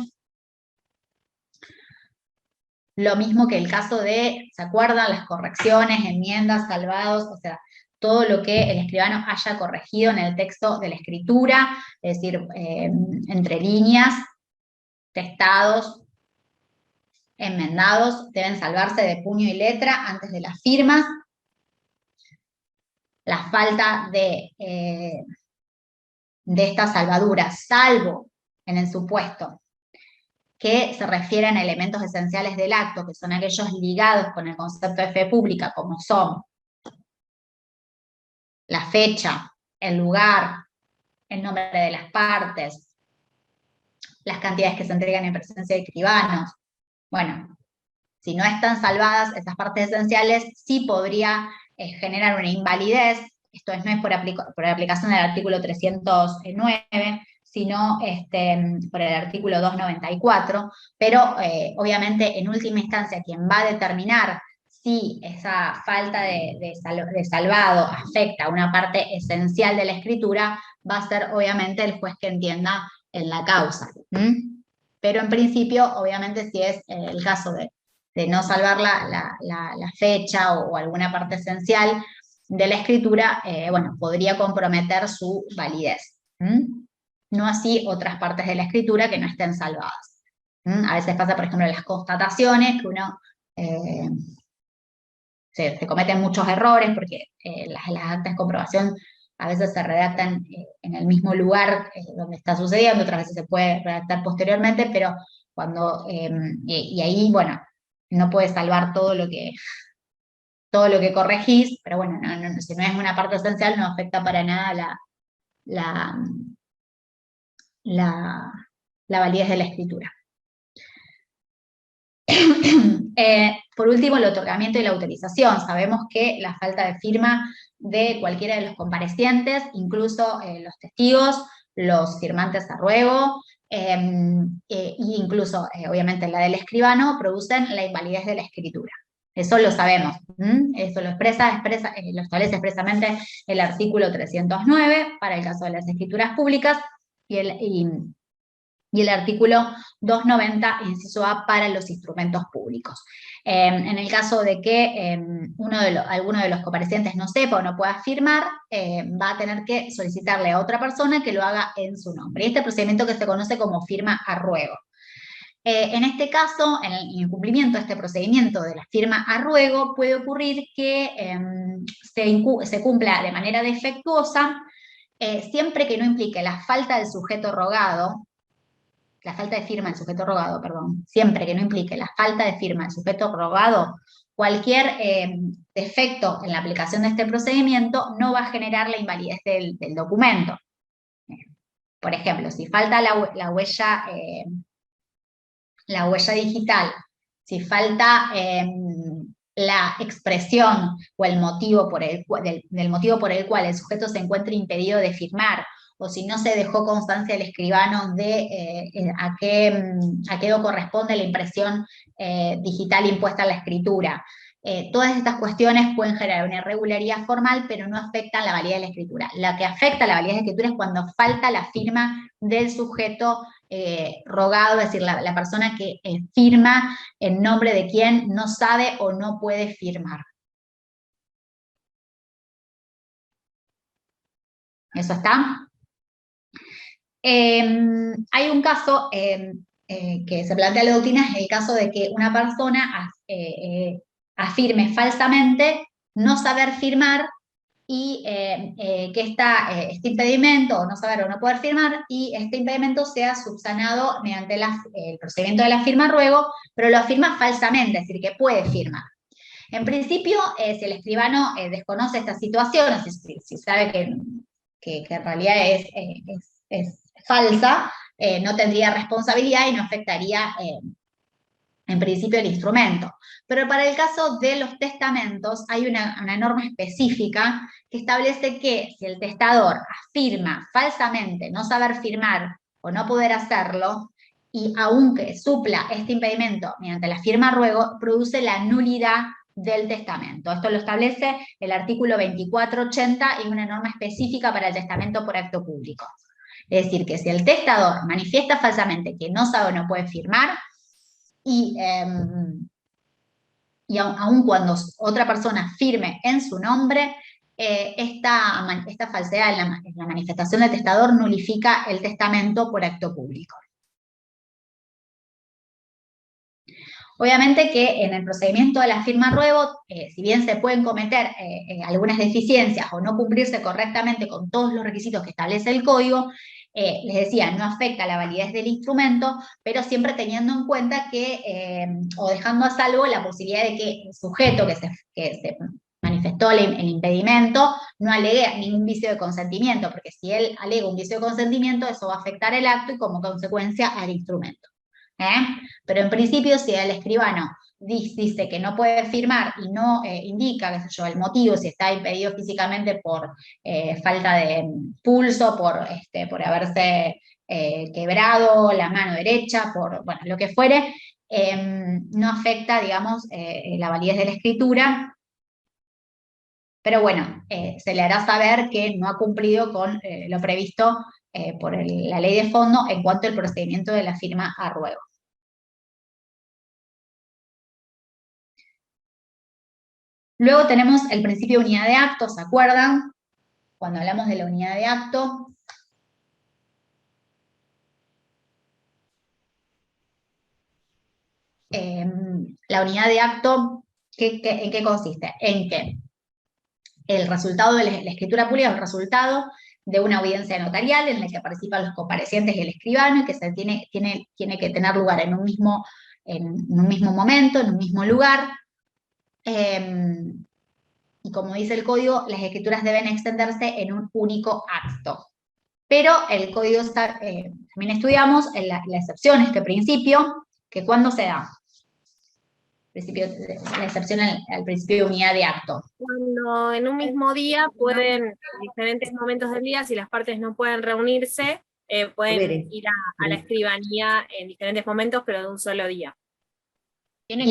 Lo mismo que el caso de, ¿se acuerdan? Las correcciones, enmiendas, salvados, o sea, todo lo que el escribano haya corregido en el texto de la escritura, es decir, entre líneas, testados, enmendados, deben salvarse de puño y letra antes de las firmas. La falta de esta salvadura, salvo en el supuesto que se refieren a elementos esenciales del acto, que son aquellos ligados con el concepto de fe pública, como son la fecha, el lugar, el nombre de las partes, las cantidades que se entregan en presencia de escribanos. Bueno, si no están salvadas esas partes esenciales, sí podría generar una invalidez. Esto no es por aplicación del artículo 309, sino por el artículo 294, pero obviamente en última instancia quien va a determinar si esa falta de salvado afecta a una parte esencial de la escritura, va a ser obviamente el juez que entienda en la causa. Pero en principio, obviamente si es el caso de no salvar la fecha o alguna parte esencial de la escritura, bueno, podría comprometer su validez. No así otras partes de la escritura que no estén salvadas. A veces pasa, por ejemplo, en las constataciones, que uno se cometen muchos errores, porque las actas de comprobación a veces se redactan en el mismo lugar donde está sucediendo, otras veces se puede redactar posteriormente, pero cuando, y ahí, bueno, no puedes salvar todo lo que corregís, pero bueno, si no es una parte esencial, no afecta para nada la validez de la escritura. Por último, el otorgamiento y la autorización. Sabemos que la falta de firma de cualquiera de los comparecientes, incluso los testigos, los firmantes a ruego, e incluso, obviamente, la del escribano, producen la invalidez de la escritura. Eso lo sabemos. Eso lo establece expresamente el artículo 309 para el caso de las escrituras públicas y el artículo 290, inciso A, para los instrumentos públicos. En el caso de que alguno de los comparecientes no sepa o no pueda firmar, va a tener que solicitarle a otra persona que lo haga en su nombre. Y este procedimiento que se conoce como firma a ruego. En este caso, en el incumplimiento de este procedimiento de la firma a ruego, puede ocurrir que se cumpla de manera defectuosa, siempre que no implique la falta del sujeto rogado, la falta de firma del sujeto rogado, perdón, siempre que no implique la falta de firma del sujeto rogado, cualquier defecto en la aplicación de este procedimiento no va a generar la invalidez del documento. Por ejemplo, si falta la huella digital, si falta la expresión o el motivo del motivo por el cual el sujeto se encuentra impedido de firmar, o si no se dejó constancia del escribano de a qué corresponde la impresión digital impuesta a la escritura. Todas estas cuestiones pueden generar una irregularidad formal, pero no afectan la validez de la escritura. La que afecta la validez de la escritura es cuando falta la firma del sujeto rogado, es decir, la persona que firma en nombre de quien no sabe o no puede firmar. ¿Eso está? Hay un caso que se plantea en la doctrina, es el caso de que una persona afirme falsamente no saber firmar y que este impedimento, o no saber o no poder firmar, y este impedimento sea subsanado mediante el procedimiento de la firma ruego, pero lo afirma falsamente, es decir, que puede firmar. En principio, si el escribano desconoce esta situación, si sabe que en realidad es falsa, no tendría responsabilidad y no afectaría en principio el instrumento. Pero para el caso de los testamentos hay una norma específica que establece que si el testador afirma falsamente no saber firmar o no poder hacerlo, y aunque supla este impedimento mediante la firma ruego, produce la nulidad del testamento. Esto lo establece el artículo 2480 y una norma específica para el testamento por acto público. Es decir, que si el testador manifiesta falsamente que no sabe o no puede firmar, y aun cuando otra persona firme en su nombre, esta falsedad en la manifestación del testador nulifica el testamento por acto público. Obviamente que en el procedimiento de la firma ruego, si bien se pueden cometer algunas deficiencias o no cumplirse correctamente con todos los requisitos que establece el código, les decía, no afecta la validez del instrumento, pero siempre teniendo en cuenta que, o dejando a salvo la posibilidad de que el sujeto que se manifestó el impedimento no alegue ningún vicio de consentimiento, porque si él alega un vicio de consentimiento, eso va a afectar el acto y como consecuencia al instrumento. Pero en principio, si el escribano dice que no puede firmar y no indica, qué sé yo, el motivo, si está impedido físicamente por falta de pulso, por haberse quebrado la mano derecha, bueno, lo que fuere, no afecta, digamos, la validez de la escritura, pero bueno, se le hará saber que no ha cumplido con lo previsto por la ley de fondo en cuanto al procedimiento de la firma a ruego. Luego tenemos el principio de unidad de acto, ¿se acuerdan? Cuando hablamos de la unidad de acto, la unidad de acto, ¿en qué consiste? En que el resultado de la escritura pública es el resultado de una audiencia notarial en la que participan los comparecientes y el escribano, y que tiene que tener lugar en un mismo momento, en un mismo lugar. Y como dice el código, las escrituras deben extenderse en un único acto. Pero el código también estudiamos la excepción a este principio, que ¿cuándo se da? La excepción al principio de unidad de acto. Cuando en un mismo día pueden, en diferentes momentos del día, si las partes no pueden reunirse, pueden ir a la escribanía en diferentes momentos, pero de un solo día. Tiene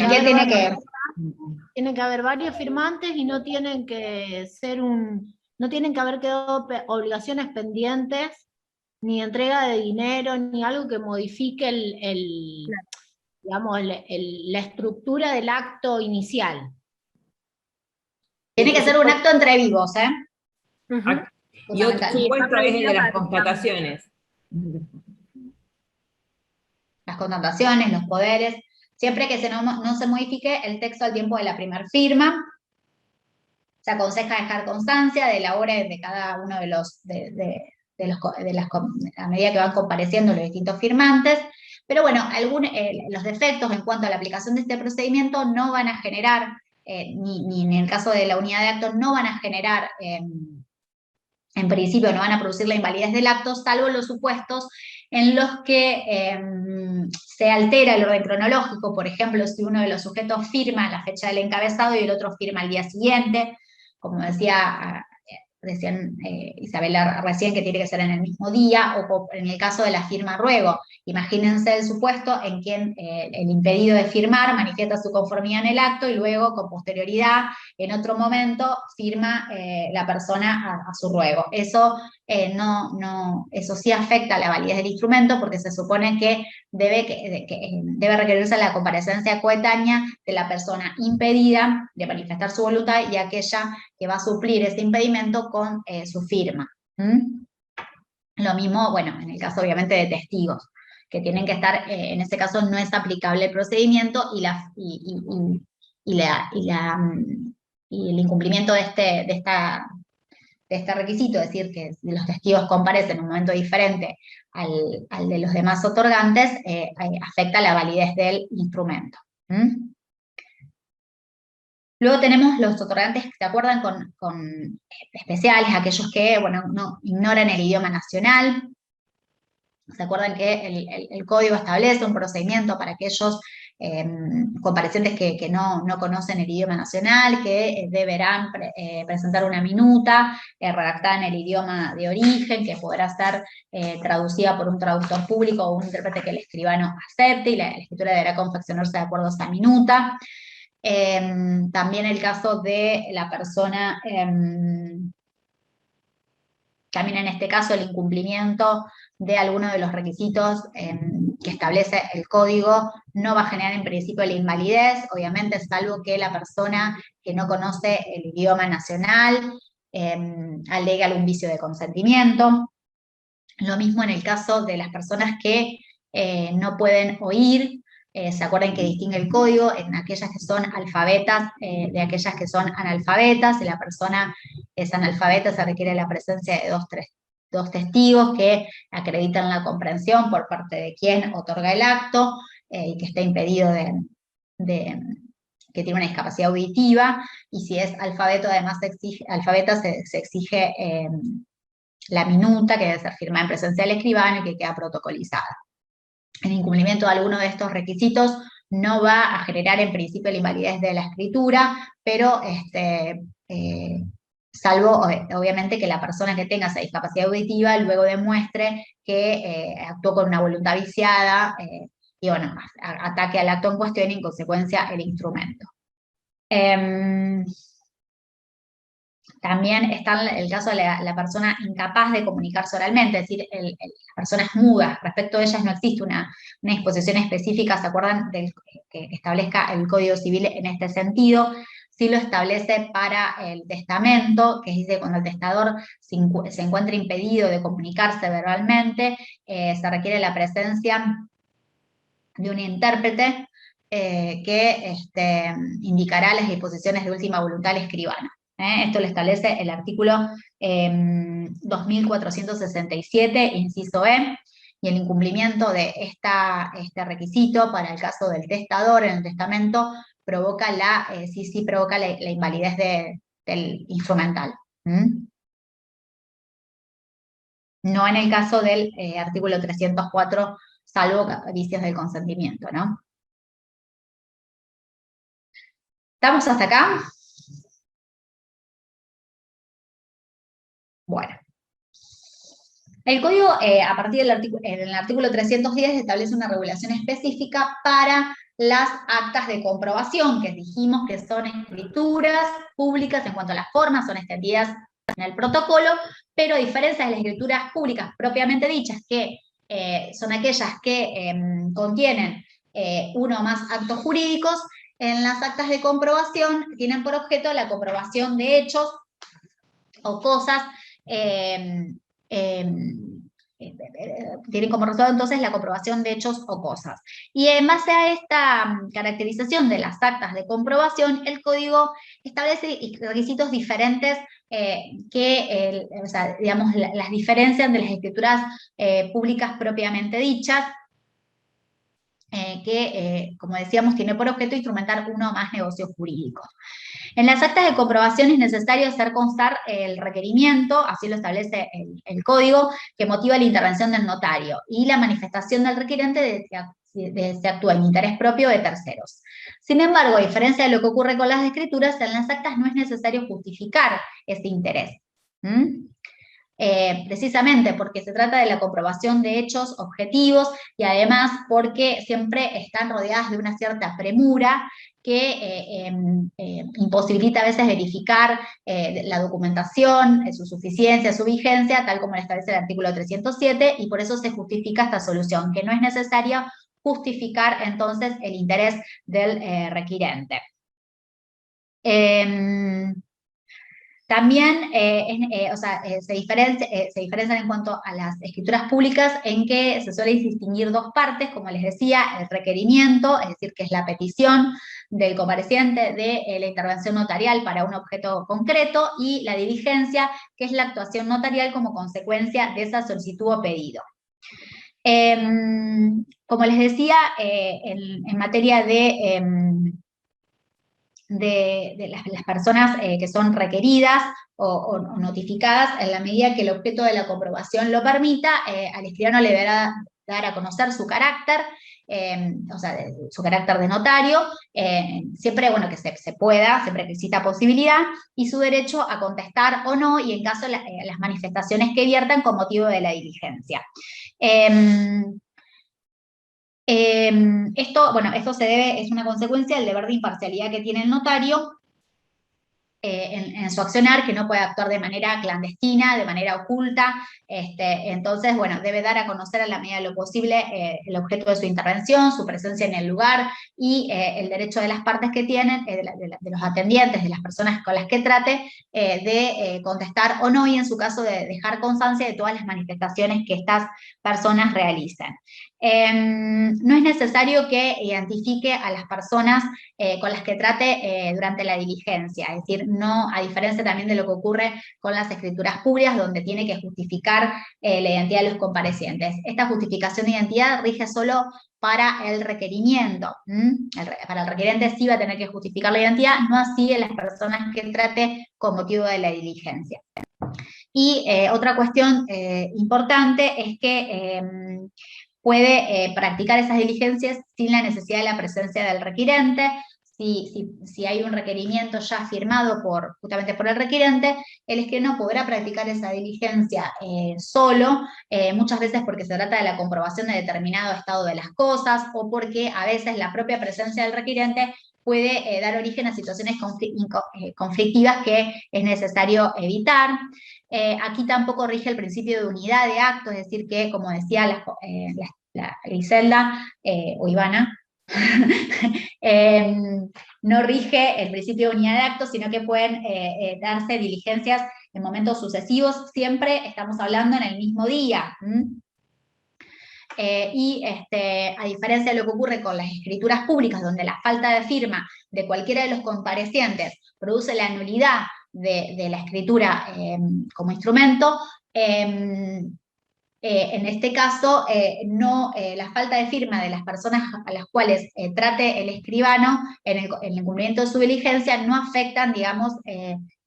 que haber varios firmantes y no tienen que haber quedado obligaciones pendientes, ni entrega de dinero, ni algo que modifique la estructura del acto inicial. Tiene que ser un acto entre vivos, ¿eh? Y otro supuesto es el de las constataciones. Las constataciones, los poderes, siempre que no se modifique el texto al tiempo de la primera firma. Se aconseja dejar constancia de la hora de cada uno a medida que van compareciendo los distintos firmantes. Pero bueno, los defectos en cuanto a la aplicación de este procedimiento no van a generar, ni en el caso de la unidad de acto, no van a generar, en principio no van a producir la invalidez del acto, salvo los supuestos en los que se altera el orden cronológico. Por ejemplo, si uno de los sujetos firma la fecha del encabezado y el otro firma el día siguiente, como decía Isabela recién, que tiene que ser en el mismo día, o en el caso de la firma ruego. Imagínense el supuesto en quien el impedido de firmar manifiesta su conformidad en el acto y luego, con posterioridad, en otro momento, firma la persona a su ruego. Eso eso sí afecta a la validez del instrumento, porque se supone que debe requerirse la comparecencia coetánea de la persona impedida de manifestar su voluntad y aquella que va a suplir ese impedimento con su firma. Lo mismo, bueno, en el caso obviamente de testigos, que tienen que estar, en ese caso no es aplicable el procedimiento y el incumplimiento de este requisito, es decir, que si los testigos comparecen en un momento diferente al de los demás otorgantes, afecta la validez del instrumento. Luego tenemos los otorgantes que se acuerdan con especiales, aquellos que, bueno, no ignoran el idioma nacional. ¿Se acuerdan que el código establece un procedimiento para aquellos comparecientes que no conocen el idioma nacional, que deberán presentar una minuta redactada en el idioma de origen, que podrá ser traducida por un traductor público o un intérprete que el escribano acepte, y la escritura deberá confeccionarse de acuerdo a esa minuta. También el caso de la persona, también en este caso el incumplimiento de alguno de los requisitos que establece el código no va a generar en principio la invalidez, obviamente, salvo que la persona que no conoce el idioma nacional alegue algún vicio de consentimiento. Lo mismo en el caso de las personas que no pueden oír. ¿Se acuerdan que distingue el código en aquellas que son alfabetas de aquellas que son analfabetas? Si la persona es analfabeta, se requiere la presencia de dos testigos que acreditan la comprensión por parte de quien otorga el acto y que está impedido que tiene una discapacidad auditiva, y si es alfabeto, además se exige la minuta, que debe ser firmada en presencia del escribano y que queda protocolizada. El incumplimiento de alguno de estos requisitos no va a generar en principio la invalidez de la escritura, pero salvo obviamente que la persona que tenga esa discapacidad auditiva luego demuestre que actuó con una voluntad viciada y bueno, ataque al acto en cuestión y en consecuencia el instrumento. También está el caso de la persona incapaz de comunicarse oralmente, es decir, la persona es muda. Respecto a ellas no existe una disposición específica, ¿se acuerdan? Que establezca el Código Civil en este sentido. Sí lo establece para el testamento, que dice cuando el testador se encuentra impedido de comunicarse verbalmente, se requiere la presencia de un intérprete que indicará las disposiciones de última voluntad al escribano. Esto lo establece el artículo 2467, inciso E, y el incumplimiento de este requisito para el caso del testador en el testamento provoca provoca la invalidez del instrumental. No en el caso del artículo 304, salvo vicios del consentimiento, ¿no? ¿Estamos hasta acá? Bueno. El código, a partir del artículo 310, establece una regulación específica para las actas de comprobación, que dijimos que son escrituras públicas en cuanto a las formas, son extendidas en el protocolo, pero a diferencia de las escrituras públicas propiamente dichas, que son aquellas que contienen uno o más actos jurídicos, en las actas de comprobación tienen por objeto la comprobación de hechos o cosas, tienen como resultado entonces la comprobación de hechos o cosas. Y en base a esta caracterización de las actas de comprobación, el código establece requisitos diferentes que, digamos, las diferencian de las escrituras públicas propiamente dichas, que, como decíamos, tiene por objeto instrumentar uno o más negocios jurídicos. En las actas de comprobación es necesario hacer constar el requerimiento, así lo establece el código, que motiva la intervención del notario, y la manifestación del requerente de que se actúa en interés propio de terceros. Sin embargo, a diferencia de lo que ocurre con las escrituras, en las actas no es necesario justificar ese interés. Precisamente porque se trata de la comprobación de hechos objetivos y además porque siempre están rodeadas de una cierta premura que imposibilita a veces verificar la documentación, su suficiencia, su vigencia, tal como lo establece el artículo 307, y por eso se justifica esta solución, que no es necesario justificar entonces el interés del requirente. También se diferencian en cuanto a las escrituras públicas en que se suele distinguir dos partes, como les decía, el requerimiento, es decir, que es la petición del compareciente de la intervención notarial para un objeto concreto, y la diligencia, que es la actuación notarial como consecuencia de esa solicitud o pedido. Como les decía, en materia de las personas que son requeridas o notificadas, en la medida que el objeto de la comprobación lo permita, al escribano le deberá dar a conocer su carácter, su carácter de notario, siempre, bueno, que se pueda, siempre que exista posibilidad, y su derecho a contestar o no, y en caso las manifestaciones que viertan con motivo de la diligencia. Esto es una consecuencia del deber de imparcialidad que tiene el notario en su accionar, que no puede actuar de manera clandestina, de manera oculta. Entonces, bueno, debe dar a conocer a la medida de lo posible el objeto de su intervención, su presencia en el lugar y el derecho de las partes que tienen, de los atendientes, de las personas con las que trate, de contestar o no, y en su caso de dejar constancia de todas las manifestaciones que estas personas realicen. No es necesario que identifique a las personas con las que trate durante la diligencia, es decir, no, a diferencia también de lo que ocurre con las escrituras públicas, donde tiene que justificar la identidad de los comparecientes. Esta justificación de identidad rige solo para el requerimiento. Para el requerente sí va a tener que justificar la identidad, no así en las personas que trate con motivo de la diligencia. Y otra cuestión importante es que puede practicar esas diligencias sin la necesidad de la presencia del requerente. Si hay un requerimiento ya firmado justamente por el requerente, el escribano podrá practicar esa diligencia solo, muchas veces porque se trata de la comprobación de determinado estado de las cosas, o porque a veces la propia presencia del requerente puede dar origen a situaciones conflictivas que es necesario evitar. Aquí tampoco rige el principio de unidad de acto, es decir que, como decía la Griselda o Ivana, no rige el principio de unidad de acto, sino que pueden darse diligencias en momentos sucesivos, siempre estamos hablando en el mismo día. A diferencia de lo que ocurre con las escrituras públicas, donde la falta de firma de cualquiera de los comparecientes produce la nulidad de la escritura como instrumento, en este caso, la falta de firma de las personas a las cuales trate el escribano en el cumplimiento de su diligencia no afectan, digamos,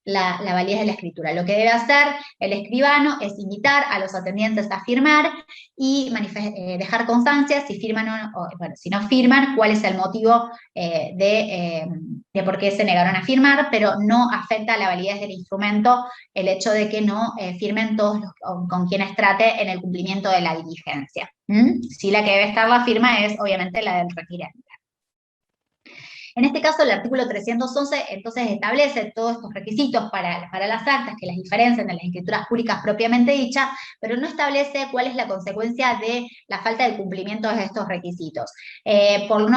la validez de la escritura. Lo que debe hacer el escribano es invitar a los atendientes a firmar y dejar constancia si firman si no firman, cuál es el motivo de por qué se negaron a firmar, pero no afecta la validez del instrumento el hecho de que no firmen todos con quienes trate en el cumplimiento de la diligencia. Sí, la que debe estar la firma es obviamente la del requerente. En este caso, el artículo 311 entonces establece todos estos requisitos para las actas que las diferencian de las escrituras públicas propiamente dichas, pero no establece cuál es la consecuencia de la falta de cumplimiento de estos requisitos. Por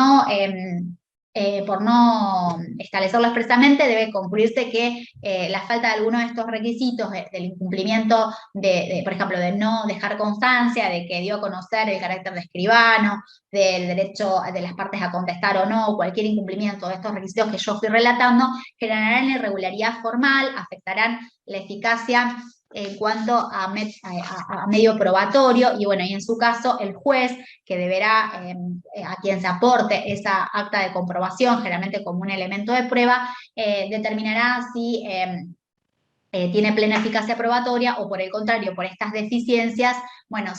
no establecerlo expresamente, debe concluirse que la falta de alguno de estos requisitos del incumplimiento, por ejemplo, de no dejar constancia de que dio a conocer el carácter de escribano, del derecho de las partes a contestar o no, cualquier incumplimiento de estos requisitos que yo estoy relatando, generarán irregularidad formal, afectarán la eficacia en cuanto a medio probatorio, y bueno, y en su caso el juez, que deberá a quien se aporte esa acta de comprobación, generalmente como un elemento de prueba, determinará si tiene plena eficacia probatoria o por el contrario, por estas deficiencias, bueno,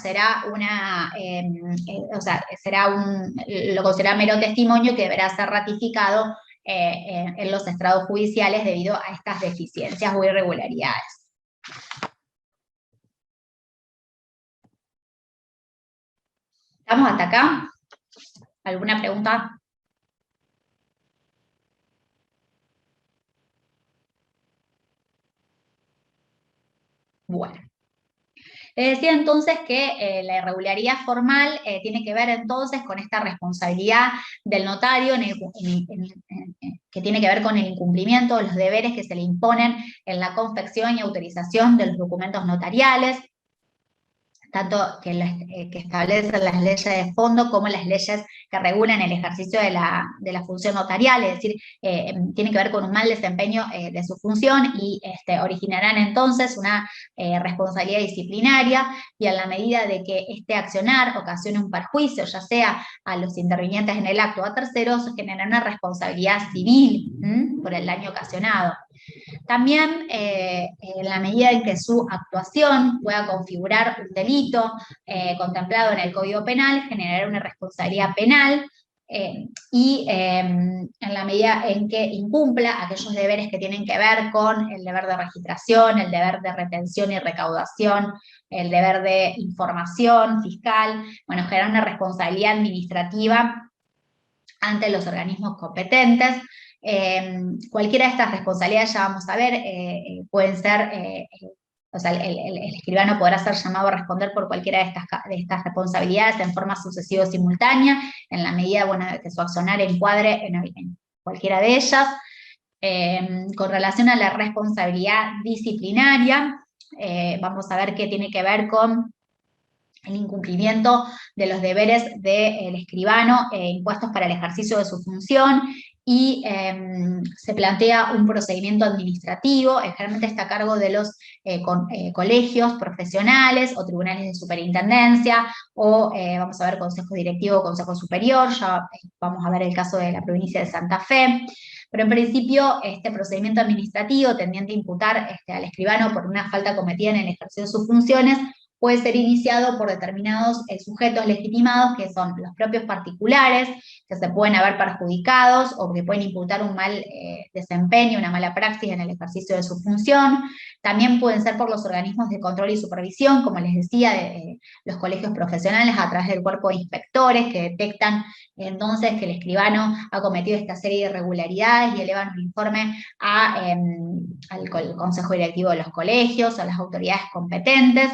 lo considera mero testimonio que deberá ser ratificado en los estrados judiciales debido a estas deficiencias o irregularidades. ¿Estamos hasta acá? ¿Alguna pregunta? Bueno. Les decía entonces que la irregularidad formal tiene que ver entonces con esta responsabilidad del notario que tiene que ver con el incumplimiento de los deberes que se le imponen en la confección y autorización de los documentos notariales, tanto que establecen las leyes de fondo como las leyes que regulan el ejercicio de la función notarial, es decir, tiene que ver con un mal desempeño de su función y originarán entonces una responsabilidad disciplinaria, y en la medida de que este accionar ocasione un perjuicio, ya sea a los intervinientes en el acto o a terceros, generará una responsabilidad civil por el daño ocasionado. También, en la medida en que su actuación pueda configurar un delito contemplado en el Código Penal, generará una responsabilidad penal, y en la medida en que incumpla aquellos deberes que tienen que ver con el deber de registración, el deber de retención y recaudación, el deber de información fiscal, bueno, generará una responsabilidad administrativa ante los organismos competentes. Cualquiera de estas responsabilidades, ya vamos a ver, pueden ser, o sea, el escribano podrá ser llamado a responder por cualquiera de estas responsabilidades en forma sucesiva o simultánea, en la medida, bueno, de que su accionar encuadre en cualquiera de ellas. Con relación a la responsabilidad disciplinaria, vamos a ver qué tiene que ver con el incumplimiento de los deberes del escribano impuestos para el ejercicio de su función, y se plantea un procedimiento administrativo, generalmente está a cargo de los colegios profesionales o tribunales de superintendencia, o vamos a ver consejo directivo o consejo superior, ya vamos a ver el caso de la provincia de Santa Fe. Pero en principio, este procedimiento administrativo tendiente a imputar al escribano por una falta cometida en el ejercicio de sus funciones puede ser iniciado por determinados sujetos legitimados, que son los propios particulares, que se pueden haber perjudicados o que pueden imputar un mal desempeño, una mala praxis en el ejercicio de su función. También pueden ser por los organismos de control y supervisión, como les decía, los colegios profesionales a través del cuerpo de inspectores, que detectan entonces que el escribano ha cometido esta serie de irregularidades y elevan un informe al consejo directivo de los colegios o a las autoridades competentes.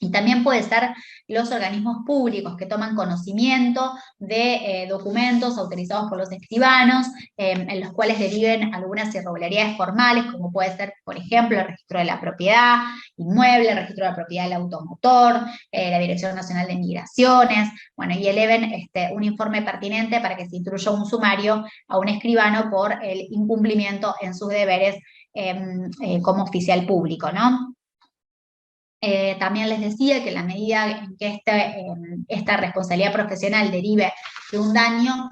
Y también puede ser los organismos públicos que toman conocimiento de documentos autorizados por los escribanos, en los cuales deriven algunas irregularidades formales, como puede ser, por ejemplo, el registro de la propiedad inmueble, el registro de la propiedad del automotor, la Dirección Nacional de Migraciones, bueno, y eleven un informe pertinente para que se instruya un sumario a un escribano por el incumplimiento en sus deberes como oficial público, ¿no? También les decía que en la medida en que esta responsabilidad profesional derive de un daño,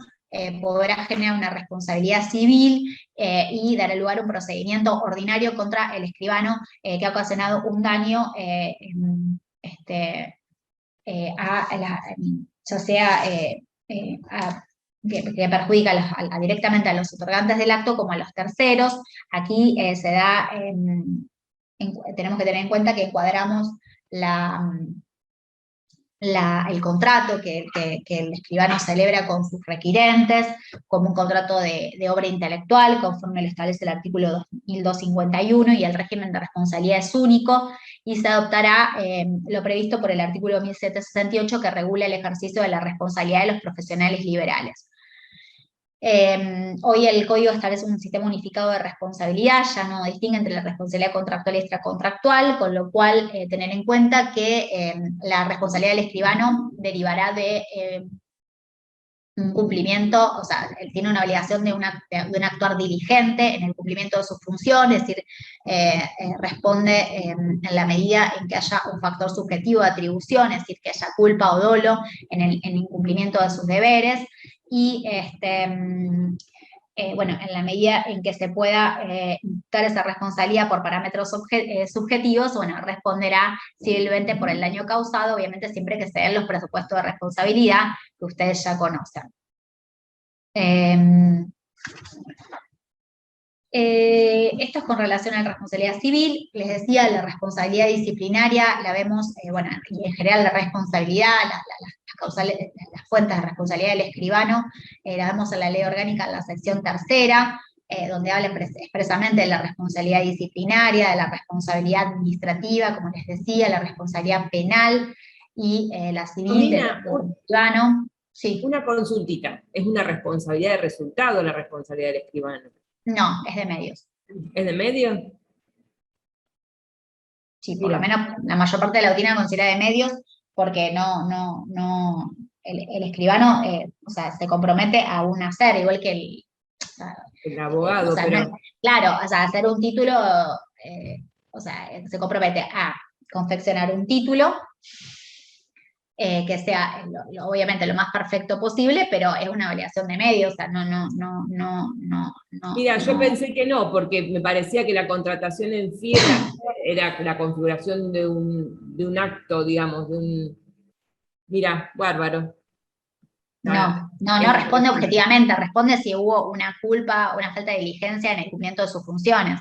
podrá generar una responsabilidad civil y dará lugar a un procedimiento ordinario contra el escribano que ha ocasionado un daño ya sea que perjudica directamente a los otorgantes del acto como a los terceros. Aquí se da... tenemos que tener en cuenta que encuadramos el contrato que el escribano celebra con sus requirentes como un contrato de obra intelectual, conforme lo establece el artículo 2251, y el régimen de responsabilidad es único, y se adoptará lo previsto por el artículo 1768, que regula el ejercicio de la responsabilidad de los profesionales liberales. Hoy el código establece un sistema unificado de responsabilidad, ya no distingue entre la responsabilidad contractual y extracontractual, con lo cual tener en cuenta que la responsabilidad del escribano derivará de un cumplimiento, o sea, él tiene una obligación de un actuar diligente en el cumplimiento de su función, es decir, responde en la medida en que haya un factor subjetivo de atribución, es decir, que haya culpa o dolo en el incumplimiento de sus deberes, y bueno, en la medida en que se pueda imputar esa responsabilidad por parámetros subjetivos, bueno, responderá civilmente por el daño causado, obviamente siempre que se den los presupuestos de responsabilidad que ustedes ya conocen. Esto es con relación a la responsabilidad civil. Les decía, la responsabilidad disciplinaria la vemos, bueno, y en general la responsabilidad, las fuentes de responsabilidad del escribano, la vemos en la ley orgánica en la sección tercera, donde habla expresamente de la responsabilidad disciplinaria, de la responsabilidad administrativa, como les decía, la responsabilidad penal y la civil del escribano. Sí. Una consultita, ¿es una responsabilidad de resultado la responsabilidad del escribano? No, es de medios. ¿Es de medio? Sí, por lo menos la mayor parte de la doctrina considera de medios, porque el escribano, o sea, se compromete a un hacer, igual que El abogado, o sea, pero... claro, o sea, hacer un título, o sea, se compromete a confeccionar un título que sea, obviamente, lo más perfecto posible, pero es una obligación de medios, o sea, no. Mira, yo pensé que no, porque me parecía que la contratación en sí era la configuración de un acto, digamos, de un... Mira, bárbaro. No responde objetivamente, responde si hubo una culpa, una falta de diligencia en el cumplimiento de sus funciones.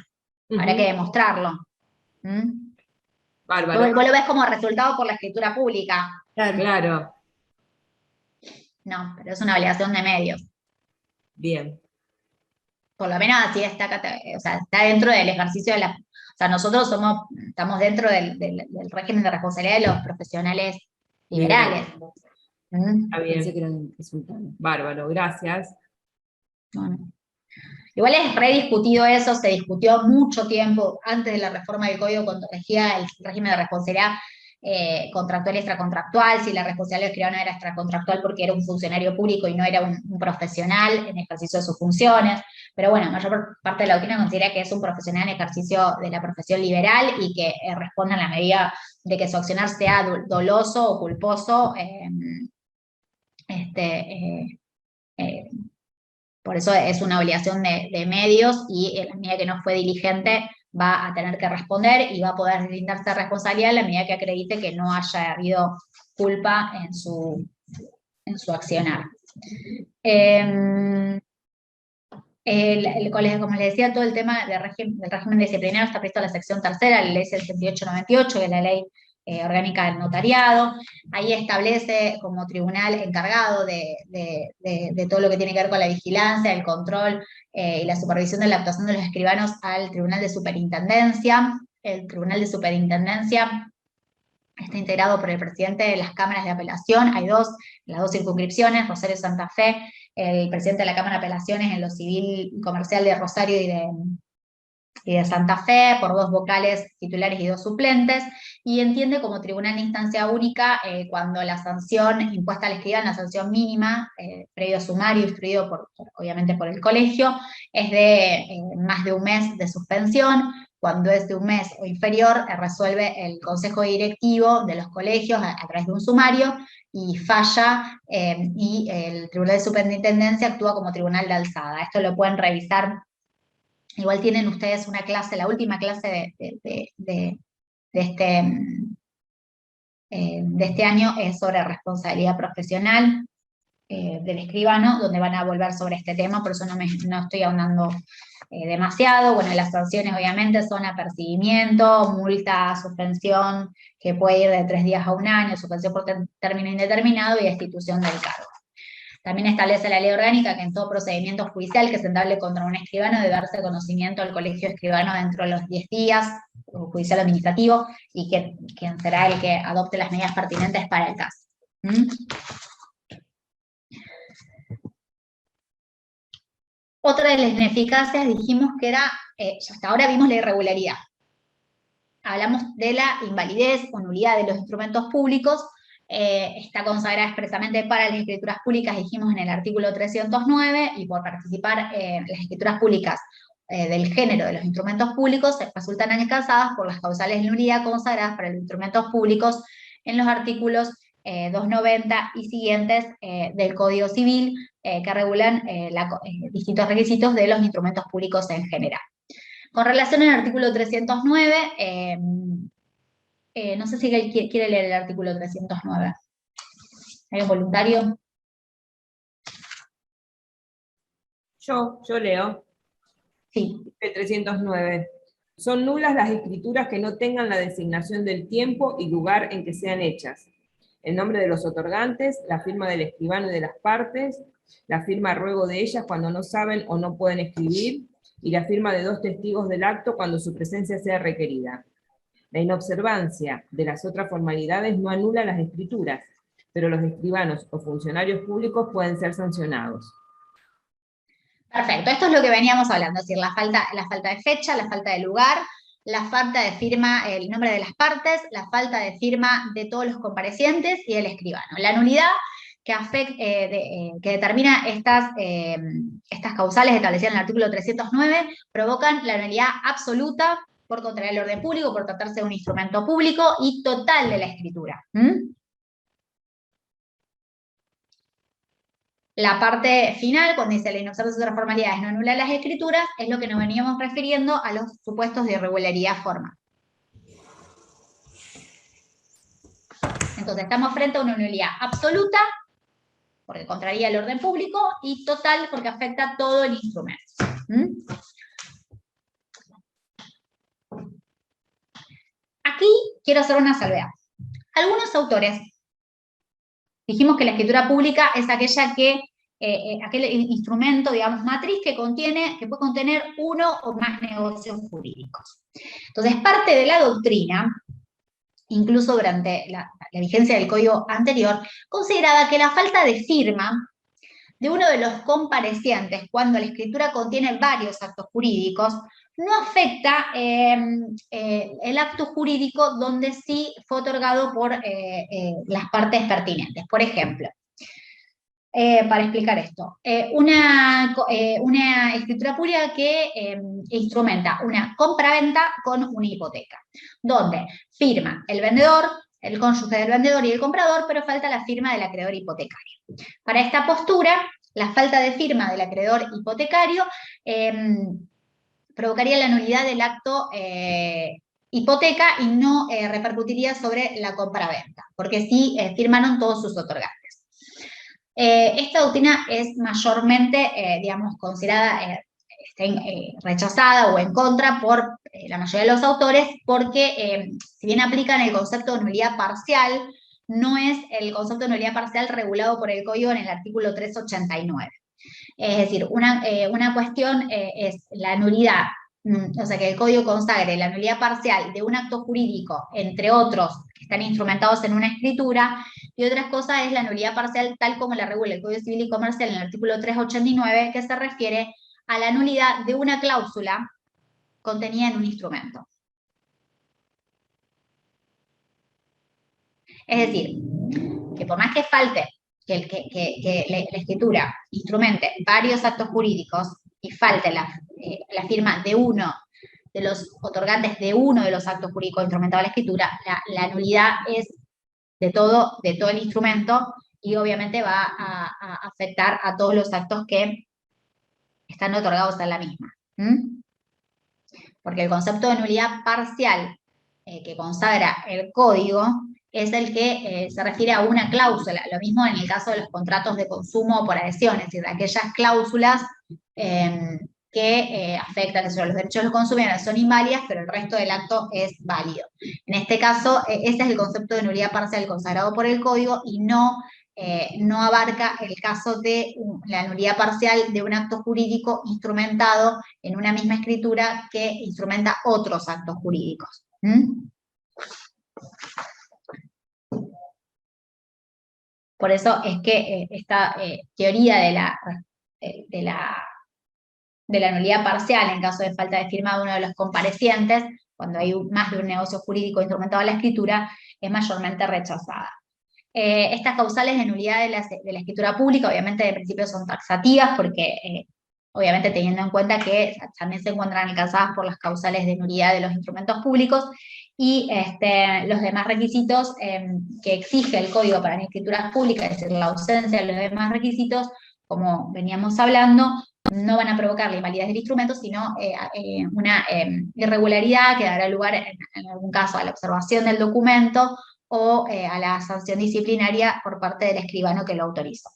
Habrá que demostrarlo. ¿Mm? Bárbaro. Vos lo ves como resultado por la escritura pública. Claro. No, pero es una obligación de medios. Bien. Por lo menos así está, o sea, está dentro del ejercicio de la... O sea, nosotros estamos dentro del régimen de responsabilidad de los profesionales liberales. Está bien. Bárbaro, gracias. Bueno. Igual es rediscutido eso, se discutió mucho tiempo antes de la reforma del Código cuando regía el régimen de responsabilidad contractual y extracontractual, si la responsabilidad del escribano era extracontractual porque era un funcionario público y no era un profesional en ejercicio de sus funciones, pero bueno, la mayor parte de la doctrina considera que es un profesional en ejercicio de la profesión liberal y que responde en la medida de que su accionar sea doloso o culposo, por eso es una obligación de medios y en la medida que no fue diligente va a tener que responder y va a poder brindarse responsabilidad en la medida que acredite que no haya habido culpa en su accionar. Como les decía, todo el tema del régimen disciplinario está previsto en la sección tercera, la ley 6898, que es la ley orgánica del notariado. Ahí establece como tribunal encargado de todo lo que tiene que ver con la vigilancia, el control y la supervisión de la actuación de los escribanos al Tribunal de Superintendencia. El Tribunal de Superintendencia está integrado por el presidente de las cámaras de apelación, hay las dos circunscripciones, Rosario y Santa Fe, el presidente de la Cámara de Apelaciones en lo civil y comercial de Rosario y de Santa Fe, por 2 vocales titulares y 2 suplentes, y entiende como tribunal de instancia única cuando la sanción impuesta al escribano, la sanción mínima, previo sumario, instruido obviamente por el colegio, es de más de 1 mes de suspensión. Cuando es de 1 mes o inferior, resuelve el consejo directivo de los colegios a través de un sumario, y falla, y el Tribunal de Superintendencia actúa como tribunal de alzada. Esto lo pueden revisar. Igual tienen ustedes una clase, la última clase de este año es sobre responsabilidad profesional del escribano, donde van a volver sobre este tema, por eso no estoy ahondando demasiado. Bueno, las sanciones obviamente son apercibimiento, multa, suspensión, que puede ir de 3 días a 1 año, suspensión por término indeterminado y destitución del cargo. También establece la ley orgánica que en todo procedimiento judicial que se entable contra un escribano debe darse conocimiento al colegio escribano dentro de los 10 días, judicial o administrativo, y quien será el que adopte las medidas pertinentes para el caso. Otra de las ineficacias dijimos que era, hasta ahora vimos la irregularidad. Hablamos de la invalidez o nulidad de los instrumentos públicos, está consagrada expresamente para las escrituras públicas, dijimos en el artículo 309, y por participar en las escrituras públicas del género de los instrumentos públicos, resultan alcanzadas por las causales de nulidad consagradas para los instrumentos públicos en los artículos 290 y siguientes del Código Civil, que regulan distintos requisitos de los instrumentos públicos en general. Con relación al artículo 309, no sé si quiere leer el artículo 309. ¿Hay un voluntario? Yo leo. Sí. El 309. Son nulas las escrituras que no tengan la designación del tiempo y lugar en que sean hechas, el nombre de los otorgantes, la firma del escribano y de las partes, la firma a ruego de ellas cuando no saben o no pueden escribir, y la firma de 2 testigos del acto cuando su presencia sea requerida. La inobservancia de las otras formalidades no anula las escrituras, pero los escribanos o funcionarios públicos pueden ser sancionados. Perfecto, esto es lo que veníamos hablando, es decir, la falta de fecha, la falta de lugar, la falta de firma, el nombre de las partes, la falta de firma de todos los comparecientes y del escribano. La nulidad que determina estas causales establecidas en el artículo 309 provocan la nulidad absoluta por contrariar el orden público, por tratarse de un instrumento público y total de la escritura. La parte final, cuando dice la inobservancia de otras formalidades no anula las escrituras, es lo que nos veníamos refiriendo a los supuestos de irregularidad formal. Entonces, estamos frente a una nulidad absoluta, porque contraría el orden público, y total, porque afecta todo el instrumento. Aquí quiero hacer una salvedad. Algunos autores, dijimos que la escritura pública es aquel instrumento, digamos, matriz que puede contener uno o más negocios jurídicos. Entonces, parte de la doctrina, incluso durante la vigencia del código anterior, consideraba que la falta de firma de uno de los comparecientes cuando la escritura contiene varios actos jurídicos no afecta el acto jurídico donde sí fue otorgado por las partes pertinentes. Por ejemplo, para explicar esto, una escritura pública que instrumenta una compraventa con una hipoteca, donde firma el vendedor, el cónyuge del vendedor y el comprador, pero falta la firma del acreedor hipotecario. Para esta postura, la falta de firma del acreedor hipotecario provocaría la nulidad del acto hipoteca y no repercutiría sobre la compraventa, porque sí firmaron todos sus otorgantes. Esta doctrina es mayormente, digamos, considerada, rechazada o en contra por la mayoría de los autores, porque si bien aplican el concepto de nulidad parcial, no es el concepto de nulidad parcial regulado por el Código en el artículo 389. Es decir, una cuestión es la nulidad, o sea, que el Código consagre la nulidad parcial de un acto jurídico, entre otros que están instrumentados en una escritura, y otra cosa es la nulidad parcial tal como la regula el Código Civil y Comercial en el artículo 389, que se refiere a la nulidad de una cláusula contenida en un instrumento. Es decir, que por más que falte que la escritura instrumente varios actos jurídicos y falte la firma de uno de los otorgantes de uno de los actos jurídicos instrumentados a la escritura, la nulidad es de todo el instrumento y obviamente va a afectar a todos los actos que están otorgados a la misma. Porque el concepto de nulidad parcial que consagra el código es el que se refiere a una cláusula, lo mismo en el caso de los contratos de consumo o por adhesión, es decir, aquellas cláusulas que afectan los derechos de los consumidores son inválidas, pero el resto del acto es válido. En este caso, ese es el concepto de nulidad parcial consagrado por el código y no abarca el caso de la nulidad parcial de un acto jurídico instrumentado en una misma escritura que instrumenta otros actos jurídicos. Por eso es que esta teoría de la nulidad parcial en caso de falta de firma de uno de los comparecientes, cuando hay más de un negocio jurídico instrumentado a la escritura, es mayormente rechazada. Estas causales de nulidad de la escritura pública, obviamente de principio son taxativas, porque obviamente teniendo en cuenta que también se encuentran alcanzadas por las causales de nulidad de los instrumentos públicos, y los demás requisitos que exige el Código para las escrituras públicas, es decir, la ausencia de los demás requisitos, como veníamos hablando, no van a provocar la invalidez del instrumento, sino una irregularidad que dará lugar en algún caso a la observación del documento o a la sanción disciplinaria por parte del escribano que lo autorizó.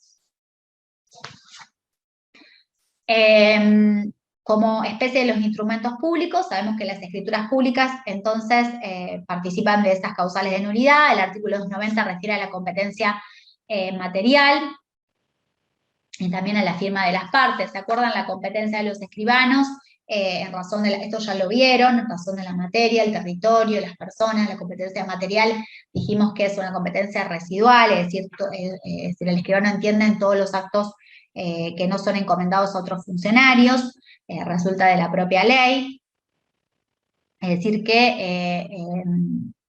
Como especie de los instrumentos públicos, sabemos que las escrituras públicas entonces participan de estas causales de nulidad. El artículo 290 refiere a la competencia material y también a la firma de las partes. ¿Se acuerdan la competencia de los escribanos? en razón de esto ya lo vieron, en razón de la materia, el territorio, las personas, la competencia material, dijimos que es una competencia residual, es decir, el escribano entiende en todos los actos que no son encomendados a otros funcionarios, resulta de la propia ley, es decir que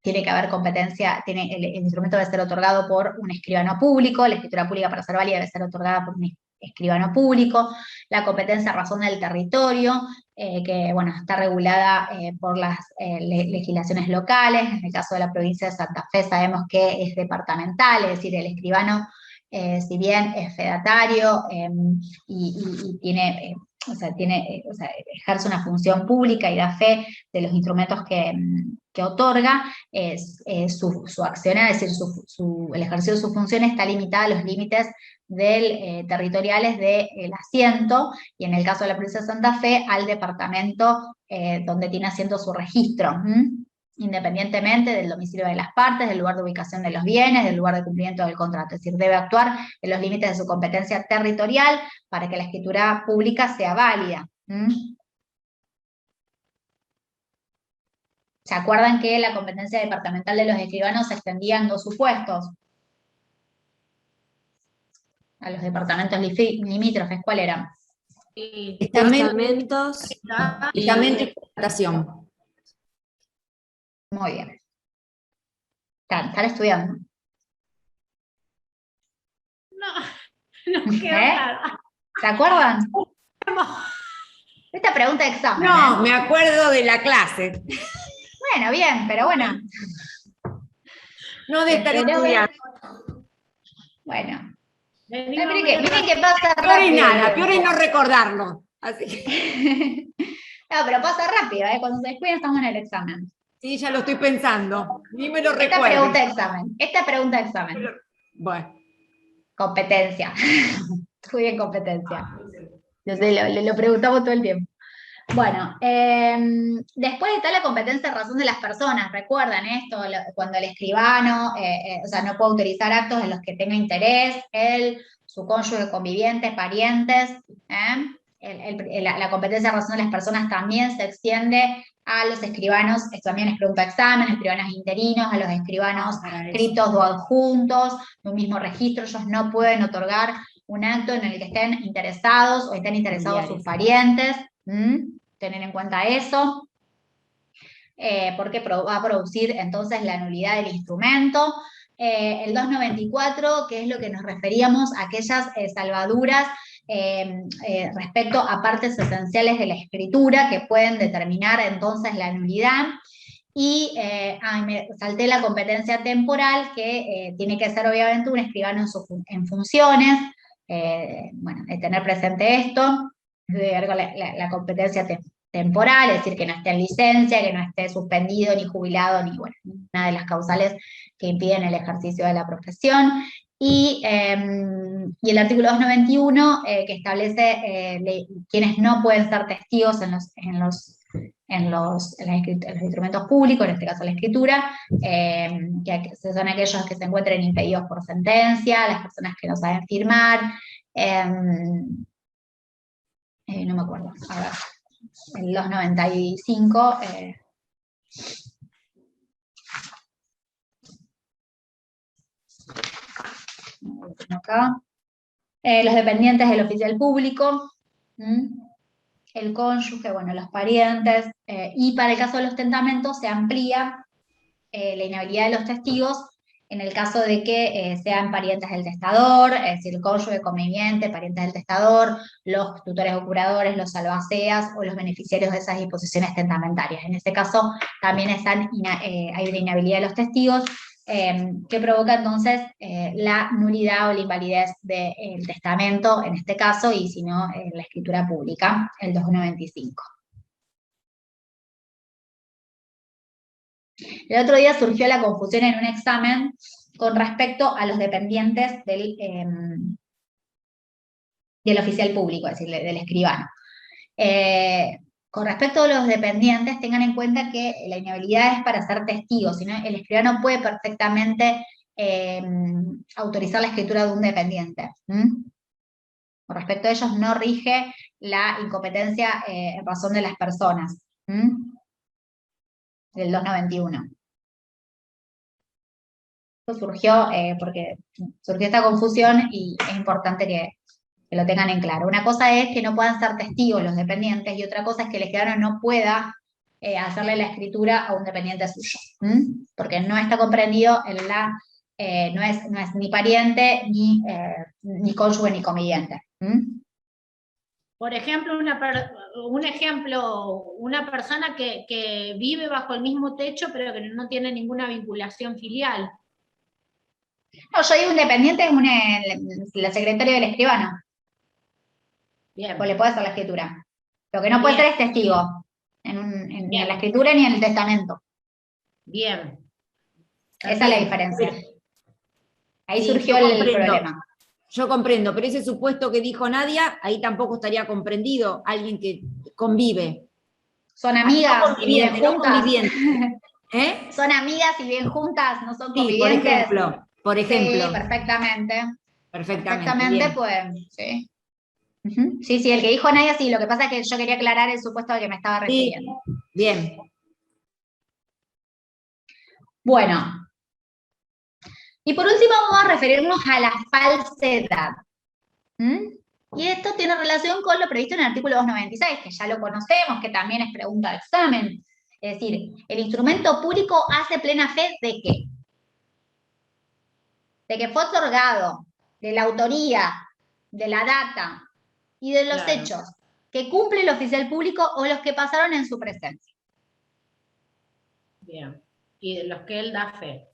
tiene que haber competencia, el instrumento debe ser otorgado por un escribano público, la escritura pública para ser válida debe ser otorgada por un escribano público, la competencia a razón del territorio, que bueno, está regulada por las legislaciones locales. En el caso de la provincia de Santa Fe sabemos que es departamental, es decir, el escribano, si bien es fedatario y tiene, ejerce una función pública y da fe de los instrumentos que otorga, su accionar, es decir, el ejercicio de su función está limitada a los límites territoriales del asiento, y en el caso de la provincia de Santa Fe, al departamento donde tiene asiento su registro, independientemente del domicilio de las partes, del lugar de ubicación de los bienes, del lugar de cumplimiento del contrato. Es decir, debe actuar en los límites de su competencia territorial para que la escritura pública sea válida. ¿Se acuerdan que la competencia departamental de los escribanos se extendía en 2 supuestos? A los departamentos limítrofes, ¿cuál eran? Estamentos y explotación. Muy bien. Están estudiando. No quedó nada. ¿Se acuerdan? Esta pregunta de examen. No, me acuerdo de la clase. Bueno, bien, pero bueno. No de estar estudiando. Bueno. Miren que pasa Peor rápido. y nada, peor es no recordarlo. Así que... No, pero pasa rápido, cuando se descuida estamos en el examen. Sí, ya lo estoy pensando. Ni me lo Esta recuerdo. pregunta de examen. Bueno. Competencia. Estudia en competencia. Yo sé, lo preguntamos todo el tiempo. Bueno, después está la competencia de razón de las personas. Recuerdan esto, cuando el escribano, no puede autorizar actos en los que tenga interés, él, su cónyuge, convivientes, parientes. La competencia de razón de las personas también se extiende a los escribanos, esto también es pregunta de examen, escribanos interinos, a los escribanos escritos o adjuntos de un mismo registro. Ellos no pueden otorgar un acto en el que estén interesados o estén interesados sus parientes. Tener en cuenta eso, porque va a producir entonces la nulidad del instrumento. El 294, que es lo que nos referíamos a aquellas salvaduras respecto a partes esenciales de la escritura que pueden determinar entonces la nulidad. Y me salté la competencia temporal, que tiene que ser obviamente un escribano en funciones. Bueno, de tener presente esto, de ver con la competencia temporal, es decir, que no esté en licencia, que no esté suspendido, ni jubilado, ni bueno, una de las causales que impiden el ejercicio de la profesión. Y el artículo 291, que establece quienes no pueden ser testigos en los instrumentos públicos, en este caso la escritura, que son aquellos que se encuentren impedidos por sentencia, las personas que no saben firmar, no me acuerdo, a ver, el 295, acá, los dependientes del oficial público, el cónyuge, bueno, los parientes, y para el caso de los testamentos se amplía la inhabilidad de los testigos en el caso de que sean parientes del testador, es decir, el cónyuge, conviviente, parientes del testador, los tutores o curadores, los albaceas o los beneficiarios de esas disposiciones testamentarias. En este caso también hay una inhabilidad de los testigos, que provoca entonces la nulidad o la invalidez del testamento, en este caso, y si no, la escritura pública, el 295. El otro día surgió la confusión en un examen con respecto a los dependientes del oficial público, es decir, del escribano. Con respecto a los dependientes, tengan en cuenta que la inhabilidad es para ser testigos, sino el escribano puede perfectamente autorizar la escritura de un dependiente. Con respecto a ellos no rige la incompetencia en razón de las personas. Del 291. Esto surgió porque surgió esta confusión y es importante que lo tengan en claro. Una cosa es que no puedan ser testigos los dependientes y otra cosa es que el escribano no pueda hacerle la escritura a un dependiente suyo, porque no está comprendido en la, no es ni pariente, ni cónyuge, ni conviviente. Por ejemplo, una persona que vive bajo el mismo techo, pero que no tiene ninguna vinculación filial. No, yo digo un dependiente, es la secretaria del escribano. Bien. Pues le puede hacer la escritura. Lo que no puede ser es testigo, ni en la escritura ni en el testamento. Bien. Esa es la diferencia. Ahí Sí, surgió el problema. Yo comprendo, pero ese supuesto que dijo Nadia, ahí tampoco estaría comprendido alguien que convive. Son amigas y viven No juntas. conviviente. ¿Eh? Son amigas y viven juntas, no son Sí, convivientes. por ejemplo. Sí, perfectamente. Perfectamente, pues, sí. Sí, el que dijo Nadia, sí, lo que pasa es que yo quería aclarar el supuesto al que me estaba refiriendo. Sí, bien. Bueno. Y por último vamos a referirnos a la falsedad. Y esto tiene relación con lo previsto en el artículo 296, que ya lo conocemos, que también es pregunta de examen. Es decir, el instrumento público hace plena fe ¿de qué? De que fue otorgado, de la autoría, de la data y de los hechos que cumple el oficial público o los que pasaron en su presencia. Bien. Y de los que él da fe.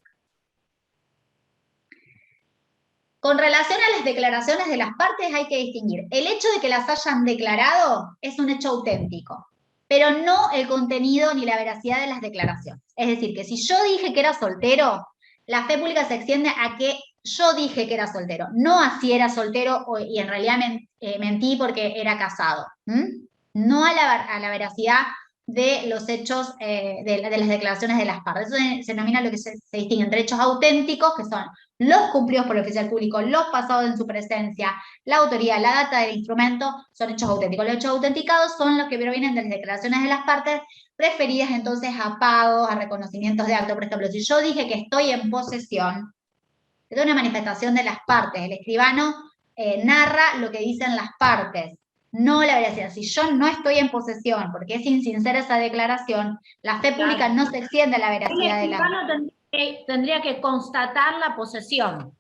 Con relación a las declaraciones de las partes hay que distinguir. El hecho de que las hayan declarado es un hecho auténtico, pero no el contenido ni la veracidad de las declaraciones. Es decir, que si yo dije que era soltero, la fe pública se extiende a que yo dije que era soltero, no a si era soltero y en realidad mentí porque era casado. No a la veracidad de los hechos, de las declaraciones de las partes. Eso se denomina lo que se distingue entre hechos auténticos, que son los cumplidos por el oficial público, los pasados en su presencia, la autoría, la data del instrumento, son hechos auténticos. Los hechos autenticados son los que provienen de las declaraciones de las partes, referidas entonces a pagos, a reconocimientos de acto. Por ejemplo, si yo dije que estoy en posesión, es una manifestación de las partes. El escribano narra lo que dicen las partes, no la veracidad. Si yo no estoy en posesión, porque es insincera esa declaración, la fe pública no se extiende a la veracidad de la... El escribano tendría que constatar la posesión.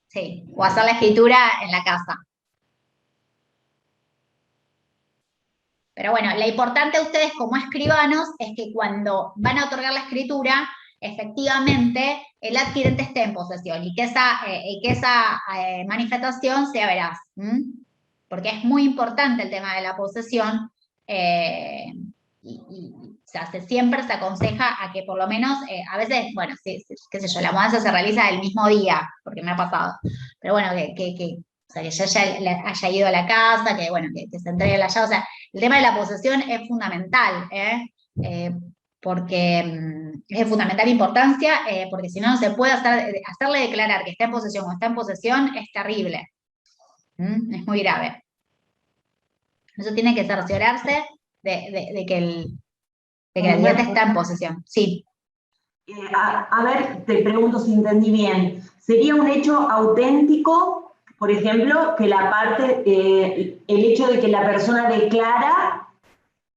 Sí, o hacer la escritura en la casa. Pero bueno, lo importante a ustedes como escribanos es que cuando van a otorgar la escritura, efectivamente el adquirente esté en posesión y que esa manifestación sea veraz. Porque es muy importante el tema de la posesión siempre se aconseja a que por lo menos, a veces, bueno, sí, qué sé yo, la mudanza se realiza el mismo día, porque me ha pasado, pero bueno, que yo ya haya ido a la casa, que bueno, que se entregue la llave, o sea, el tema de la posesión es fundamental, porque es de fundamental importancia, porque si no, no se puede hacerle declarar que está en posesión o está en posesión, es terrible, es muy grave. Eso tiene que cerciorarse de que el adquirente está en posesión. Sí. A ver, te pregunto si entendí bien. ¿Sería un hecho auténtico, por ejemplo, que la parte, el hecho de que la persona declara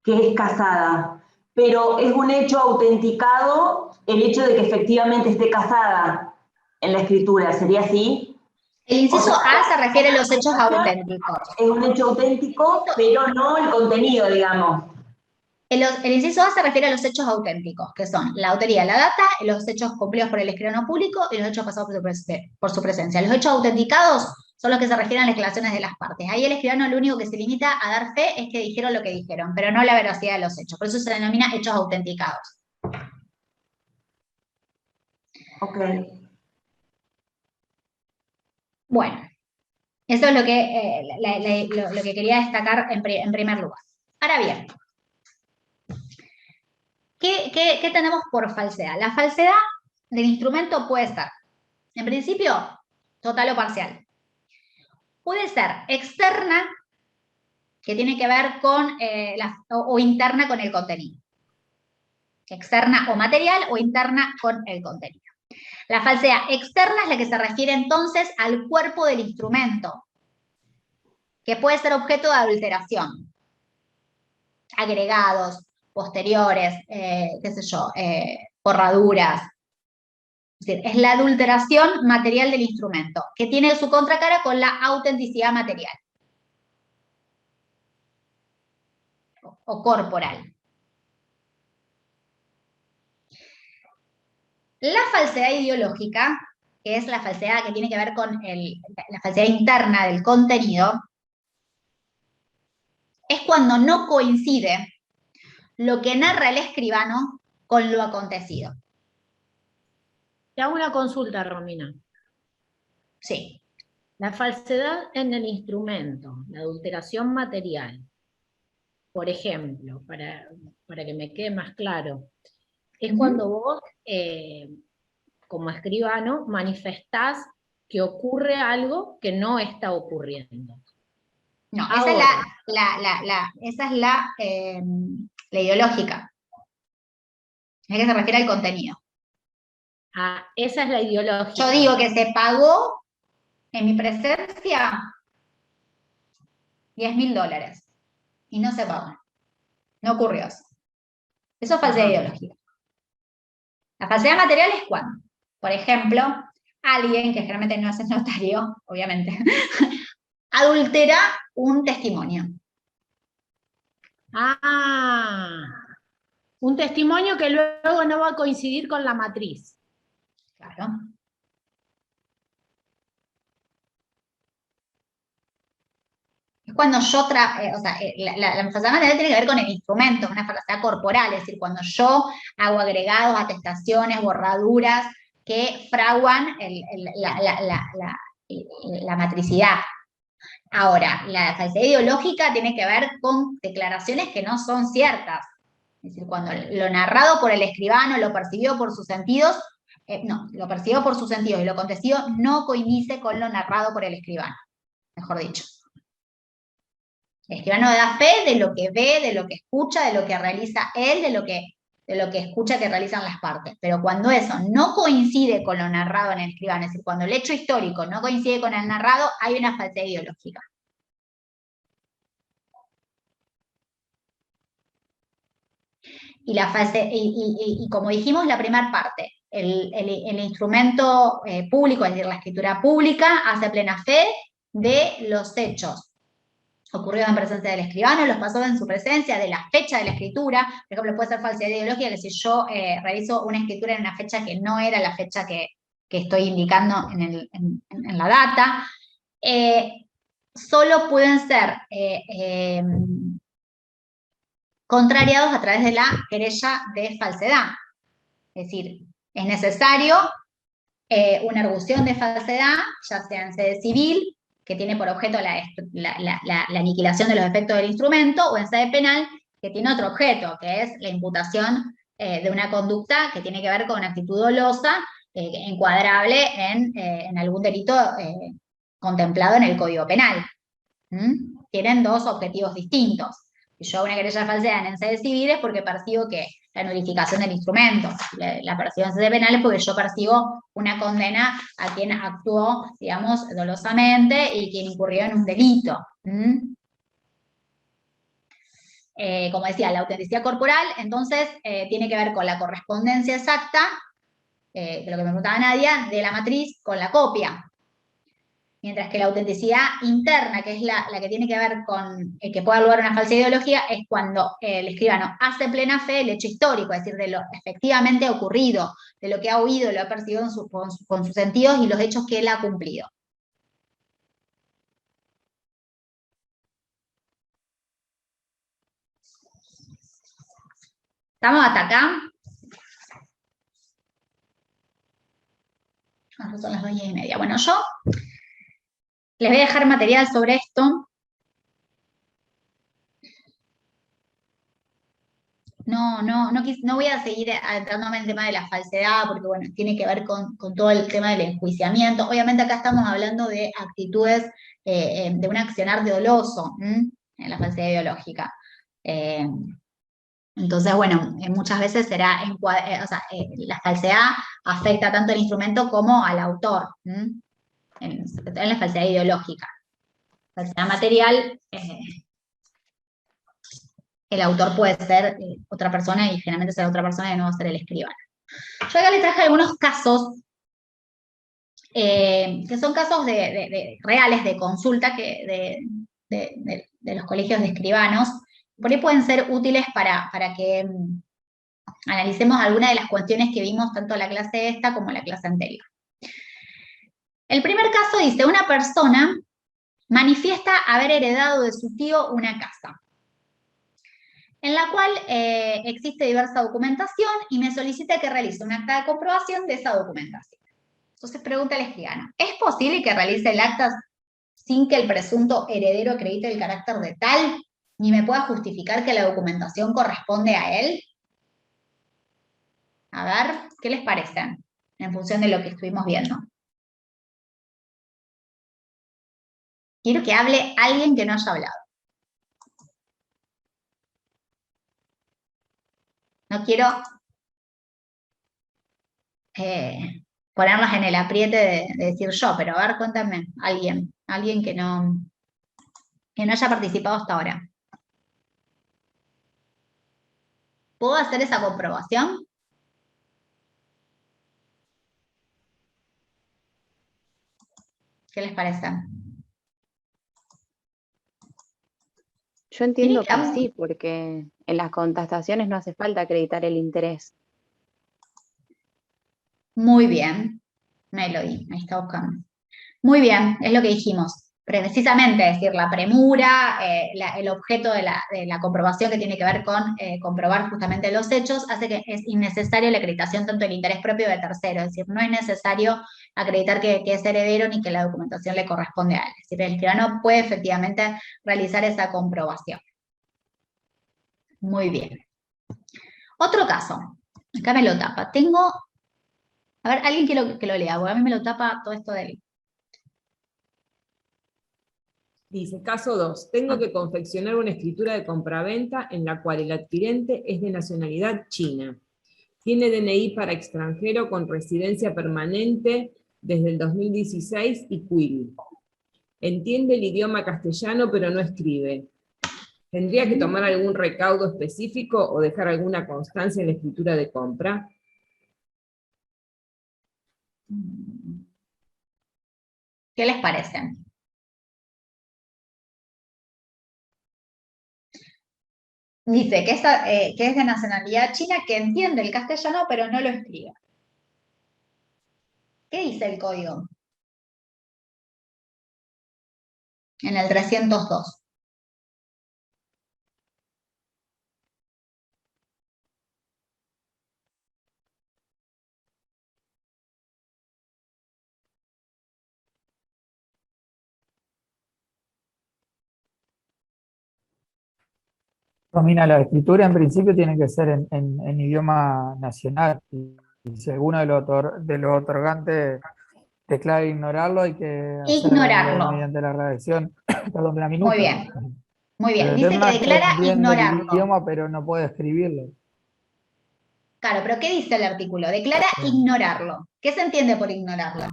que es casada, pero es un hecho autenticado el hecho de que efectivamente esté casada en la escritura? ¿Sería así? El inciso A se refiere a los hechos auténticos. Es un hecho auténtico, pero no el contenido, digamos. El inciso A se refiere a los hechos auténticos, que son la autoría, la data, los hechos cumplidos por el escribano público y los hechos pasados por su presencia. Los hechos autenticados son los que se refieren a las declaraciones de las partes. Ahí el escribano lo único que se limita a dar fe es que dijeron lo que dijeron, pero no la veracidad de los hechos. Por eso se denomina hechos autenticados. Ok. Bueno, eso es lo que quería destacar en primer lugar. Ahora bien, ¿qué tenemos por falsedad? La falsedad del instrumento puede ser, en principio, total o parcial. puede ser externa, que tiene que ver con, o interna con el contenido. Externa o material o interna con el contenido. La falsedad externa es la que se refiere entonces al cuerpo del instrumento, que puede ser objeto de adulteración. Agregados, posteriores, qué sé yo, borraduras. Es decir, es la adulteración material del instrumento, que tiene su contracara con la autenticidad material. O corporal. La falsedad ideológica, que es la falsedad que tiene que ver con la falsedad interna del contenido, es cuando no coincide lo que narra el escribano con lo acontecido. Te hago una consulta, Romina. Sí. La falsedad en el instrumento, la adulteración material, por ejemplo, para que me quede más claro, es cuando vos, como escribano, manifestás que ocurre algo que no está ocurriendo. No, ahora, esa es la ideológica. Es que se refiere al contenido. Ah, esa es la ideológica. Yo digo que se pagó en mi presencia $10.000 y no se pagó. No ocurrió eso. Eso es falsedad ideológica. La falsedad material es cuando, por ejemplo, alguien, que generalmente no es el notario, obviamente, adultera un testimonio. Ah, un testimonio que luego no va a coincidir con la matriz. Claro. Es cuando yo, la falsedad material tiene que ver con el instrumento, una falsedad corporal, es decir, cuando yo hago agregados, atestaciones, borraduras que fraguan la matricidad. Ahora, la falsedad ideológica tiene que ver con declaraciones que no son ciertas. Es decir, cuando lo narrado por el escribano, lo percibido por sus sentidos, lo percibido por sus sentidos y lo acontecido no coincide con lo narrado por el escribano, mejor dicho. El escribano da fe de lo que ve, de lo que escucha, de lo que realiza él, de lo que escucha que realizan las partes. Pero cuando eso no coincide con lo narrado en el escribano, es decir, cuando el hecho histórico no coincide con el narrado, hay una falsedad ideológica. Y como dijimos, la primera parte, el instrumento público, es decir, la escritura pública, hace plena fe de los hechos ocurridos en presencia del escribano, los pasó en su presencia, de la fecha de la escritura. Por ejemplo, puede ser falsedad ideológica que si yo realizo una escritura en una fecha que no era la fecha que estoy indicando en la data, solo pueden ser contrariados a través de la querella de falsedad. Es decir, es necesario una argución de falsedad, ya sea en sede civil, que tiene por objeto la aniquilación de los efectos del instrumento, o en sede penal, que tiene otro objeto, que es la imputación de una conducta que tiene que ver con actitud dolosa, encuadrable en algún delito contemplado en el Código Penal. Tienen dos objetivos distintos. Si yo hago una querella de falsedad en sede civil es porque percibo que la nulificación del instrumento. La percibo en sede penal es porque yo percibo una condena a quien actuó, digamos, dolosamente y quien incurrió en un delito. Como decía, la autenticidad corporal, entonces, tiene que ver con la correspondencia exacta, de lo que me preguntaba Nadia, de la matriz con la copia. Mientras que la autenticidad interna, que es la que tiene que ver con que pueda dar lugar a una falsa ideología, es cuando el escribano hace plena fe el hecho histórico, es decir, de lo efectivamente ocurrido, de lo que ha oído, lo ha percibido con sus sentidos y los hechos que él ha cumplido. ¿Estamos hasta acá? Ahora son las 2:30. Bueno, yo les voy a dejar material sobre esto. no voy a seguir adentrándome en el tema de la falsedad, porque bueno, tiene que ver con todo el tema del enjuiciamiento. Obviamente acá estamos hablando de actitudes de un accionar doloso, en la falsedad ideológica. Entonces, bueno, muchas veces será, la falsedad afecta tanto al instrumento como al autor, en la falsedad ideológica. Falsedad material, el autor puede ser otra persona y generalmente será otra persona y no va a ser el escribano. Yo acá les traje algunos casos que son casos reales de consulta de los colegios de escribanos. Por ahí pueden ser útiles para que analicemos algunas de las cuestiones que vimos tanto en la clase esta como en la clase anterior. El primer caso dice, una persona manifiesta haber heredado de su tío una casa, en la cual existe diversa documentación y me solicita que realice un acta de comprobación de esa documentación. Entonces pregunta el escribano, ¿es posible que realice el acta sin que el presunto heredero acredite el carácter de tal ni me pueda justificar que la documentación corresponde a él? A ver, ¿qué les parece? En función de lo que estuvimos viendo. Quiero que hable alguien que no haya hablado. No quiero ponerlas en el apriete de decir yo, pero a ver, cuéntame, alguien que no haya participado hasta ahora. ¿Puedo hacer esa comprobación? ¿Qué les parece? Yo entiendo que sí, porque en las contestaciones no hace falta acreditar el interés. Muy bien, Melody, ahí está buscando. Muy bien, es lo que dijimos. Precisamente, es decir, la premura, el objeto de la comprobación que tiene que ver con comprobar justamente los hechos, hace que es innecesario la acreditación tanto del interés propio de tercero, es decir, no es necesario acreditar que es heredero ni que la documentación le corresponde a él. Es decir, el escribano puede efectivamente realizar esa comprobación. Muy bien. Otro caso, acá me lo tapa. A ver, alguien que lo lea, porque a mí me lo tapa todo esto del... Dice, caso 2, tengo que confeccionar una escritura de compraventa en la cual el adquirente es de nacionalidad china. Tiene DNI para extranjero con residencia permanente desde el 2016 y CUIL. Entiende el idioma castellano pero no escribe. ¿Tendría que tomar algún recaudo específico o dejar alguna constancia en la escritura de compra? ¿Qué les parece? Dice que es de nacionalidad china, que entiende el castellano, pero no lo escribe. ¿Qué dice el código? En el 302. Romina, la escritura en principio tiene que ser en idioma nacional, y si alguno de los otorgantes declara ignorarlo, hay que hacerlo mediante la redacción, perdón, de la minuta. Muy bien, muy bien. Pero Dice que declara ignorarlo. El idioma, pero no puede escribirlo. Claro, pero ¿qué dice el artículo? Declara ignorarlo. ¿Qué se entiende por ignorarlo?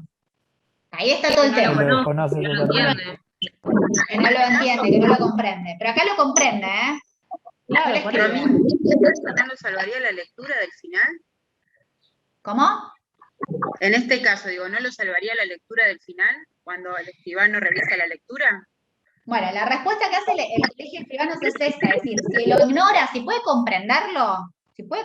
Ahí está todo el tema. Que no lo entiende. Que no lo entiende, que no lo comprende. Pero acá lo comprende, ¿eh? Claro, No por escribe. ¿No lo salvaría la lectura del final? ¿Cómo? En este caso, digo, ¿no lo salvaría la lectura del final cuando el escribano realiza la lectura? Bueno, la respuesta que hace el colegio de escribanos es esta, es decir, si lo ignora, si puede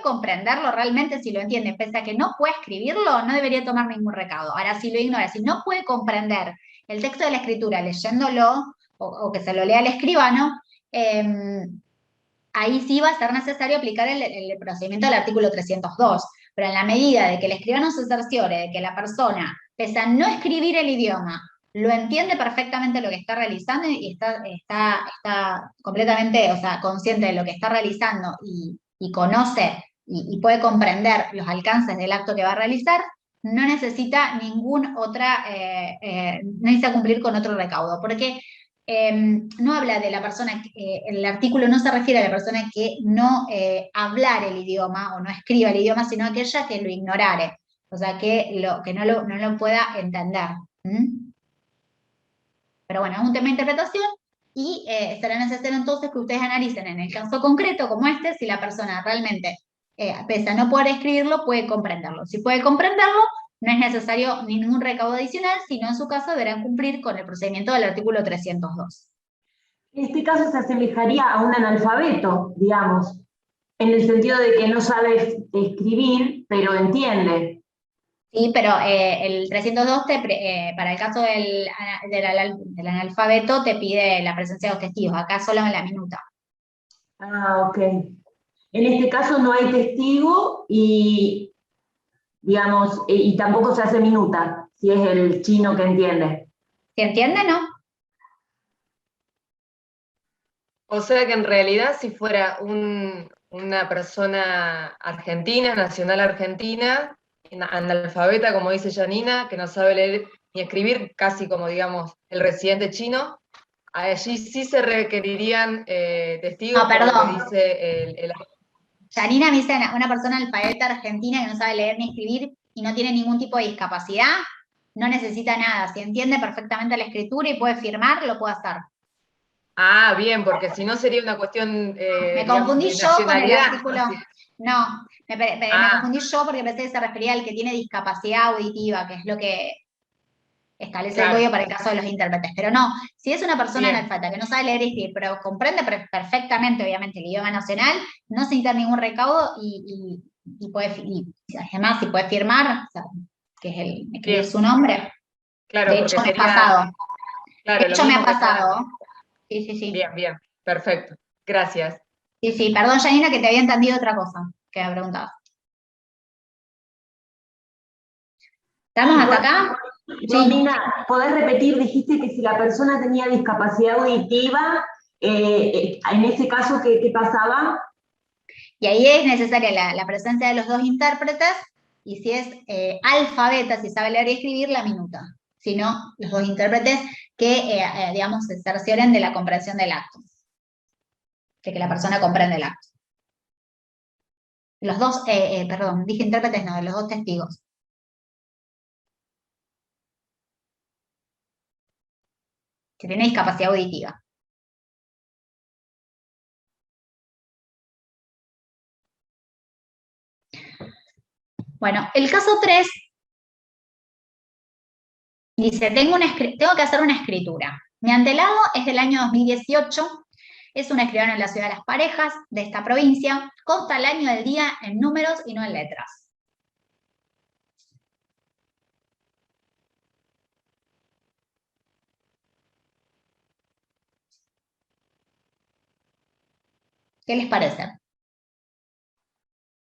comprenderlo realmente, si lo entiende, pese a que no puede escribirlo, no debería tomar ningún recaudo. Ahora, si lo ignora, si no puede comprender el texto de la escritura leyéndolo, o que se lo lea al escribano, ahí sí va a ser necesario aplicar el procedimiento del artículo 302. Pero en la medida de que el escribano se cerciore de que la persona, pese a no escribir el idioma, lo entiende perfectamente lo que está realizando y está completamente, o sea, consciente de lo que está realizando y y conoce y puede comprender los alcances del acto que va a realizar, no necesita no necesita cumplir con otro recaudo, porque no habla de la persona, el artículo no se refiere a la persona que no hablar el idioma o no escriba el idioma, sino a aquella que lo ignorare, o sea, que no lo pueda entender. Pero bueno, es un tema de interpretación y será necesario entonces que ustedes analicen en el caso concreto como este, si la persona realmente, pese a no poder escribirlo, puede comprenderlo. Si puede comprenderlo, no es necesario ningún recaudo adicional, sino en su caso deberán cumplir con el procedimiento del artículo 302. En este caso se asemejaría a un analfabeto, digamos, en el sentido de que no sabe escribir, pero entiende. Sí, pero el 302 para el caso del analfabeto te pide la presencia de los testigos, acá solo en la minuta. Ah, ok. En este caso no hay testigo y, digamos, y tampoco se hace minuta, si es el chino que entiende. ¿Se entiende, no? O sea que en realidad si fuera una persona argentina, nacional argentina, analfabeta, como dice Janina, que no sabe leer ni escribir, casi como, digamos, el residente chino, allí sí se requerirían testigos. No, perdón. Dice Janina me dice una persona alfabeta argentina que no sabe leer ni escribir y no tiene ningún tipo de discapacidad, no necesita nada. Si entiende perfectamente la escritura y puede firmar, lo puede hacer. Ah, bien, porque si no sería una cuestión me confundí de yo con el artículo. así. No, me confundí yo porque pensé que se refería al que tiene discapacidad auditiva, que es lo que establece el código para el caso de los intérpretes. Pero no, si es una persona analfabeta que no sabe leer y escribir, pero comprende perfectamente, obviamente, el idioma nacional, no necesita ningún recaudo y además, si puede firmar, o sea, que es escribir su nombre. Claro, de hecho, me ha pasado. Claro, de hecho, me ha pasado. Sí. Bien, perfecto. Gracias. Sí, perdón, Janina, que te había entendido otra cosa que me preguntabas. ¿Estamos hasta acá? Janina, ¿podés repetir? Dijiste que si la persona tenía discapacidad auditiva, en ese caso, ¿qué pasaba? Y ahí es necesaria la presencia de los dos intérpretes, y si es alfabeta, si sabe leer y escribir, la minuta. Si no, los dos intérpretes que, digamos, se cercioren de la comprensión del acto. De que la persona comprende el acto. Los dos, perdón, dije intérpretes, no, los dos testigos. Que tiene discapacidad auditiva. Bueno, el caso 3 dice, tengo que hacer una escritura. Mi antelado es del año 2018, es un escribano en la ciudad de Las Parejas, de esta provincia, consta el año del día en números y no en letras. ¿Qué les parece?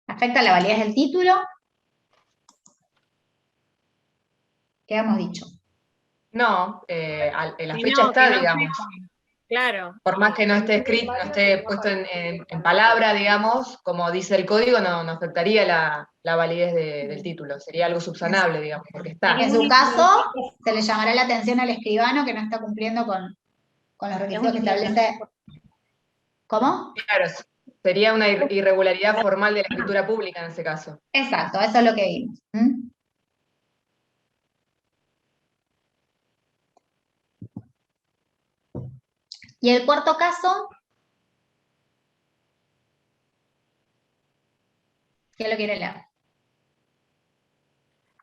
¿Afecta la validez del título? ¿Qué hemos dicho? No, la fecha está, digamos. Claro. Por más que no esté escrito, no esté puesto en palabra, digamos, como dice el código, no afectaría la validez del título. Sería algo subsanable, digamos, porque está. En su caso, se le llamará la atención al escribano que no está cumpliendo con los requisitos que establece. ¿Cómo? Claro, sería una irregularidad formal de la escritura pública en ese caso. Exacto, eso es lo que vimos. Y el cuarto caso, ¿quién lo quiere leer?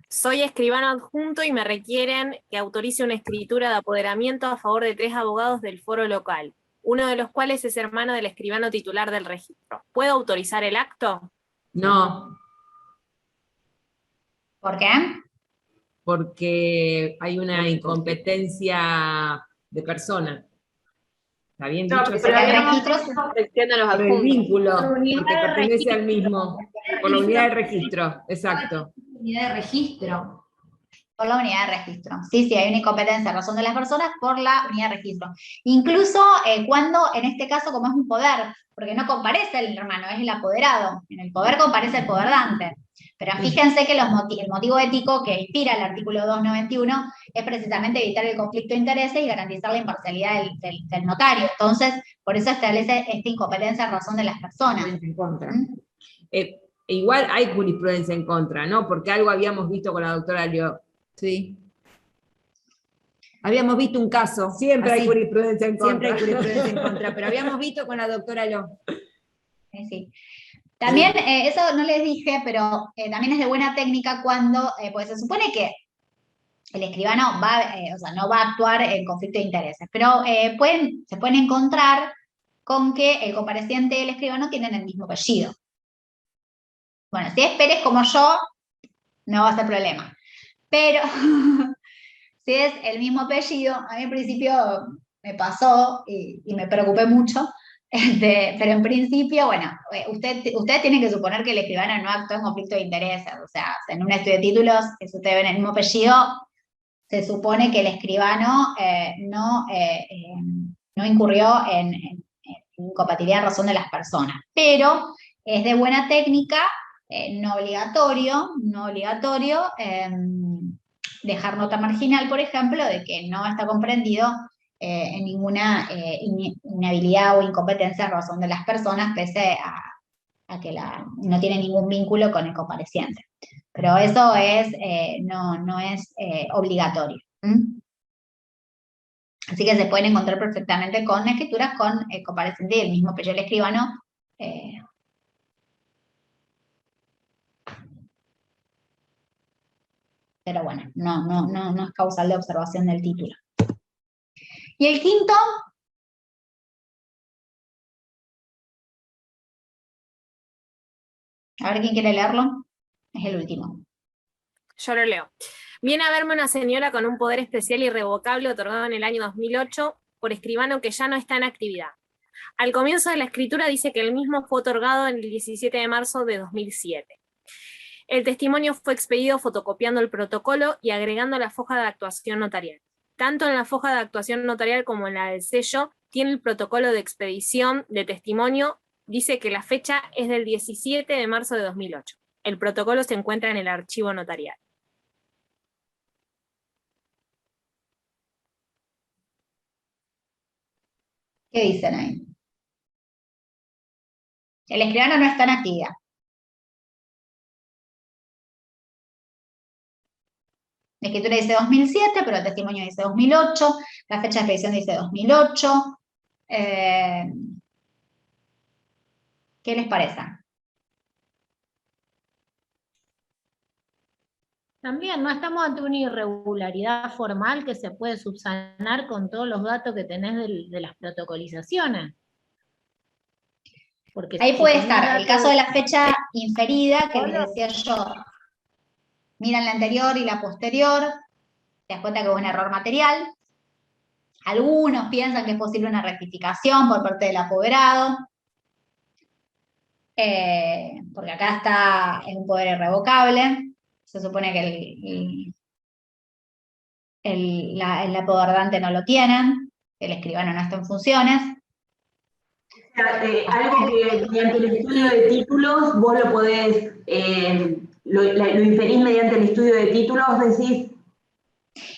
Soy escribano adjunto y me requieren que autorice una escritura de apoderamiento a favor de 3 abogados del foro local, uno de los cuales es hermano del escribano titular del registro. ¿Puedo autorizar el acto? No. ¿Por qué? Porque hay una incompetencia de persona. ¿Está bien dicho? Pero el registro por el vínculo, porque pertenece al mismo. Por la unidad de registro, exacto. Unidad de registro. por la unidad de registro. Sí, hay una incompetencia a razón de las personas por la unidad de registro. Incluso cuando, en este caso, como es un poder, porque no comparece el hermano, es el apoderado. En el poder comparece el poderdante. Pero fíjense que el motivo ético que inspira el artículo 291 es precisamente evitar el conflicto de intereses y garantizar la imparcialidad del notario. Entonces, por eso establece esta incompetencia a razón de las personas. En contra. Igual hay jurisprudencia en contra, ¿no? Porque algo habíamos visto con la doctora Leo. Sí. Habíamos visto un caso. Siempre así. hay jurisprudencia en contra. Siempre hay jurisprudencia en contra, pero habíamos visto con la doctora Leo. Sí. También, eso no les dije, pero también es de buena técnica cuando, pues se supone que el escribano no va a actuar en conflicto de intereses, pero se pueden encontrar con que el compareciente y el escribano tienen el mismo apellido. Bueno, si es Pérez como yo, no va a ser problema. Pero si es el mismo apellido, a mí en principio me pasó y me preocupé mucho, pero en principio, bueno, ustedes tienen que suponer que el escribano no actuó en conflicto de intereses, o sea, en un estudio de títulos, si ustedes ven el mismo apellido, se supone que el escribano no incurrió en incompatibilidad a razón de las personas, pero es de buena técnica, no obligatorio, dejar nota marginal, por ejemplo, de que no está comprendido en ninguna inhabilidad o incompetencia a razón de las personas, pese a que no tiene ningún vínculo con el compareciente. Pero eso no es obligatorio. Así que se pueden encontrar perfectamente con escrituras con el compareciente y el mismo apellido del escribano. Pero bueno, no es causal de observación del título. Y el quinto, a ver quién quiere leerlo, es el último. Yo lo leo. Viene a verme una señora con un poder especial irrevocable otorgado en el año 2008 por escribano que ya no está en actividad. Al comienzo de la escritura dice que el mismo fue otorgado el 17 de marzo de 2007. El testimonio fue expedido fotocopiando el protocolo y agregando la foja de actuación notarial. Tanto en la foja de actuación notarial como en la del sello tiene el protocolo de expedición de testimonio, dice que la fecha es del 17 de marzo de 2008. El protocolo se encuentra en el archivo notarial. ¿Qué dicen ahí? El escribano no está en actividad. La escritura dice 2007, pero el testimonio dice 2008, la fecha de expedición dice 2008. ¿Qué les parece? También no estamos ante una irregularidad formal que se puede subsanar con todos los datos que tenés de las protocolizaciones. Porque ahí si puede estar el caso de la fecha inferida, que les decía yo. Miran la anterior y la posterior, te das cuenta que hubo un error material. Algunos piensan que es posible una rectificación por parte del apoderado, porque acá es un poder irrevocable. Se supone que el apoderdante no lo tienen, el escribano no está en funciones. Algo que mediante el estudio de títulos vos lo podés, lo inferís mediante el estudio de títulos, decís.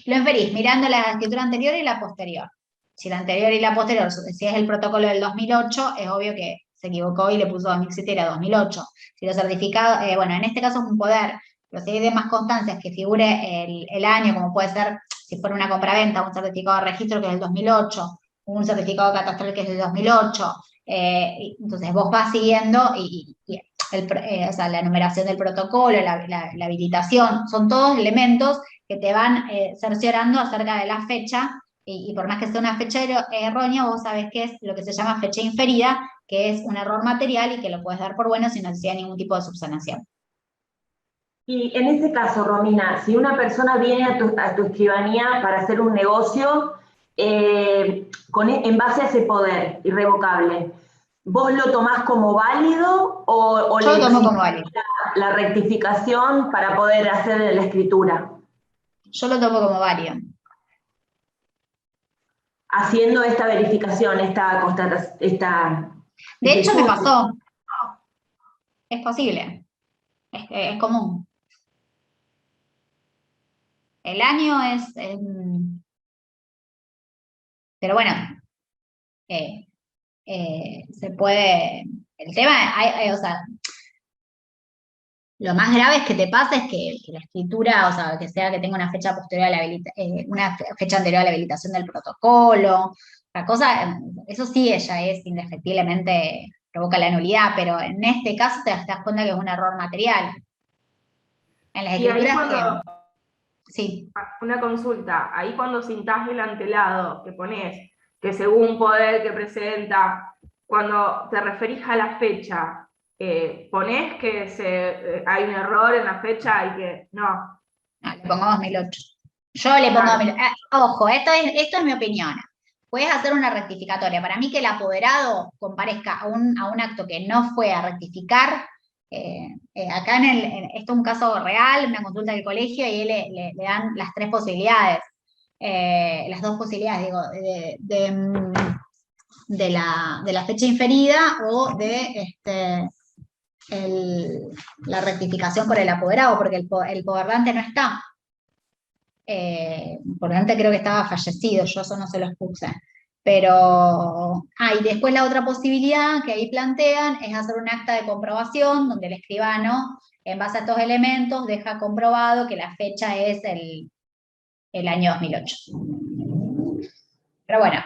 Lo inferís mirando la escritura anterior y la posterior. Si la anterior y la posterior, si es el protocolo del 2008, es obvio que se equivocó y le puso 2007 y era 2008. Si lo certificado, bueno, en este caso es un poder, pero si hay demás constancias que figure el año, como puede ser, si fuera una compraventa, un certificado de registro que es del 2008, un certificado catastral que es del 2008, entonces vos vas siguiendo o sea, la numeración del protocolo, la habilitación, son todos elementos que te van cerciorando acerca de la fecha, y por más que sea una fecha errónea, vos sabés que es lo que se llama fecha inferida, que es un error material y que lo puedes dar por bueno sin necesidad de ningún tipo de subsanación. Y en este caso, Romina, si una persona viene a tu escribanía para hacer un negocio en base a ese poder irrevocable, ¿vos lo tomás como válido o yo lo tomo como válido? La rectificación para poder hacer la escritura? Yo lo tomo como válido. Haciendo esta verificación, esta constatación, De hecho, me pasó. Es posible. Es común. El año es... pero bueno, se puede... El tema, o sea, lo más grave es que te pase es que la escritura, o sea, que sea que tenga una fecha posterior a una fecha anterior a la habilitación del protocolo. La cosa, eso sí, ella es indefectiblemente, provoca la nulidad, pero en este caso te das cuenta que es un error material. En las escrituras sí. Una consulta, ahí cuando cintás el antelado, que pones que según poder que presenta, cuando te referís a la fecha, ponés que hay un error en la fecha y que no. No, le pongo 2008. Yo le pongo 2008. Ojo, esto es mi opinión. Puedes hacer una rectificatoria. Para mí que el apoderado comparezca a un acto que no fue a rectificar, acá esto es un caso real, una consulta del colegio, y le dan las tres posibilidades. Las dos posibilidades, digo, de la fecha inferida o de la rectificación por el apoderado, porque el poderante no está. El poderante creo que estaba fallecido, yo eso no se los puse. Pero, y después la otra posibilidad que ahí plantean es hacer un acta de comprobación donde el escribano, en base a estos elementos, deja comprobado que la fecha es el año 2008. Pero bueno,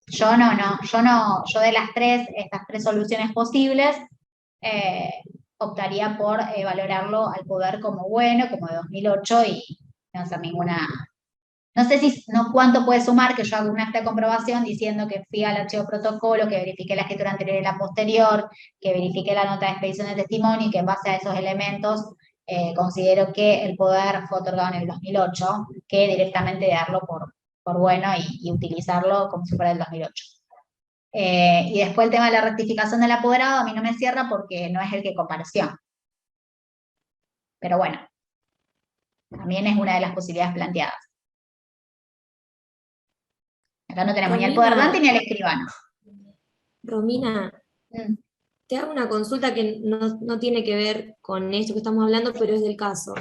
yo de estas tres soluciones posibles, optaría por valorarlo al poder como bueno, como de 2008, y no hacer ninguna... No sé cuánto puede sumar que yo haga un acta de comprobación diciendo que fui al archivo protocolo, que verifiqué la escritura anterior y la posterior, que verifiqué la nota de expedición de testimonio, y que en base a esos elementos considero que el poder fue otorgado en el 2008, que directamente darlo por bueno y utilizarlo como si fuera el 2008. Y después el tema de la rectificación del apoderado a mí no me cierra porque no es el que compareció. Pero bueno, también es una de las posibilidades planteadas. Acá no tenemos ni al poderante ni al escribano. Romina, te hago una consulta que no tiene que ver con esto que estamos hablando, pero es del caso.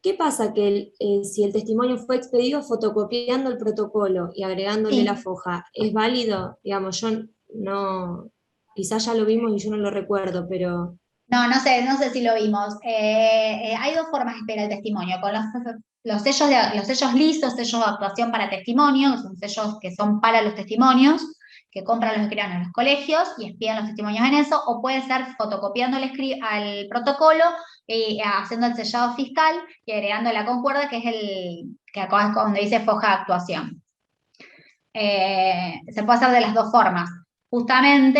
¿Qué pasa que si el testimonio fue expedido fotocopiando el protocolo y agregándole la foja, ¿es válido? Digamos, yo no, quizás ya lo vimos y yo no lo recuerdo, pero... No sé si lo vimos. Hay dos formas de esperar el testimonio, con los sellos lisos, sellos de actuación para testimonio, que son sellos que son para los testimonios, que compran los escribanos en los colegios y expiden los testimonios en eso, o puede ser fotocopiando al protocolo y haciendo el sellado fiscal y agregando la concuerda, que es que acá es donde dice foja de actuación. Se puede hacer de las dos formas. Justamente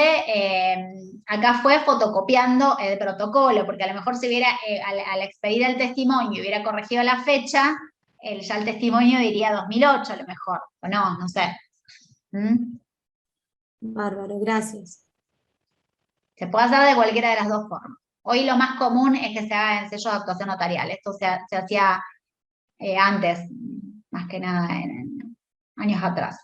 acá fue fotocopiando el protocolo, porque a lo mejor si hubiera, al expedir el testimonio, hubiera corregido la fecha, ya el testimonio diría 2008 a lo mejor, o no sé. Bárbaro, gracias. Se puede hacer de cualquiera de las dos formas. Hoy lo más común es que se haga en sellos de actuación notarial. Esto se hacía antes, más que nada en años atrás.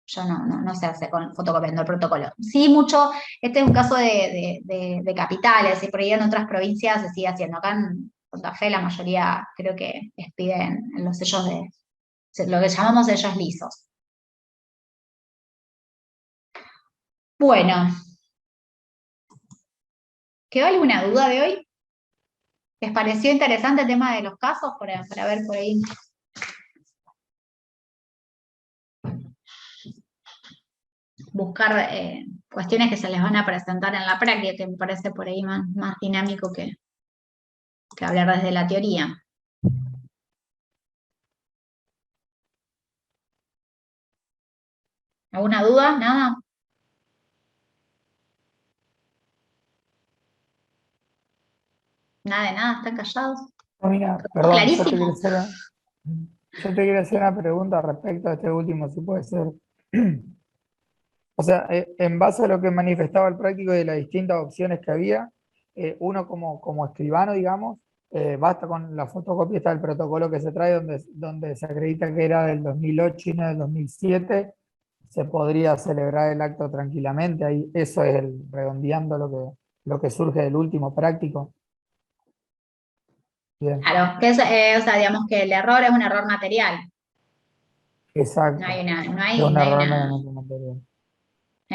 Ya no se hace fotocopiando el protocolo. Sí, mucho, este es un caso de capitales, y por ahí en otras provincias se sigue haciendo. Acá en Santa Fe la mayoría creo que expiden en los sellos lo que llamamos sellos lisos. Bueno. ¿Quedó alguna duda de hoy? ¿Les pareció interesante el tema de los casos para ver por ahí? Buscar cuestiones que se les van a presentar en la práctica, que me parece por ahí más dinámico que hablar desde la teoría. ¿Alguna duda? ¿Nada? Nada de nada, ¿están callados? No, mira, perdón, clarísimo. Yo te quería hacer una pregunta respecto a este último, si puede ser. O sea, en base a lo que manifestaba el práctico de las distintas opciones que había, uno como escribano, digamos, basta con la fotocopia, está el protocolo que se trae donde se acredita que era del 2008 y no del 2007, se podría celebrar el acto tranquilamente. Ahí, eso es redondeando lo que surge del último práctico. Bien. Claro, que o sea, digamos que el error es un error material. Exacto. No hay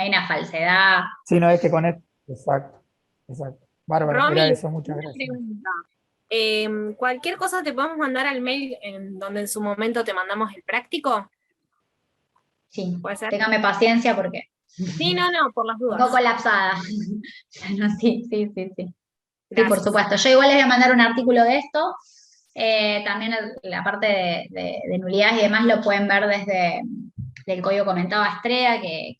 una falsedad. Sí, no es que con esto. Exacto. Bárbaro, Romy, era eso, muchas gracias. pregunta. ¿Cualquier cosa te podemos mandar al mail en donde en su momento te mandamos el práctico? Sí, ¿Puede ser? Téngame paciencia porque... Sí, no, por las dudas. Un poco colapsada. No, sí. Sí, Gracias. por supuesto. Yo igual les voy a mandar un artículo de esto. También la parte de nulidades y demás lo pueden ver desde el código comentado Astrea, que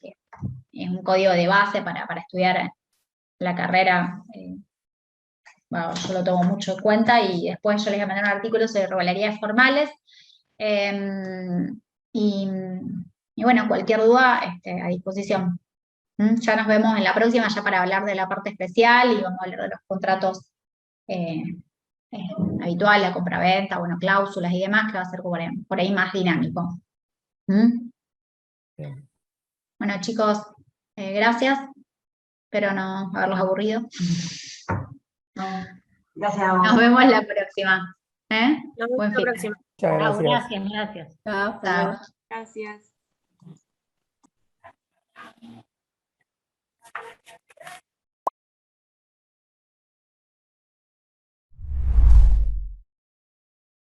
es un código de base para estudiar la carrera. Bueno, yo lo tomo mucho en cuenta y después yo les voy a mandar un artículo sobre irregularidades formales. Y bueno, cualquier duda a disposición. Ya nos vemos en la próxima ya para hablar de la parte especial y vamos a hablar de los contratos habituales, la compraventa, bueno, cláusulas y demás, que va a ser por ahí más dinámico. Bien. Bueno, chicos, gracias. Espero no haberlos aburrido. Gracias a vos. Nos vemos la próxima. Nos vemos Buen la fin. próxima. Muchas gracias. Gracias. Chao. Gracias.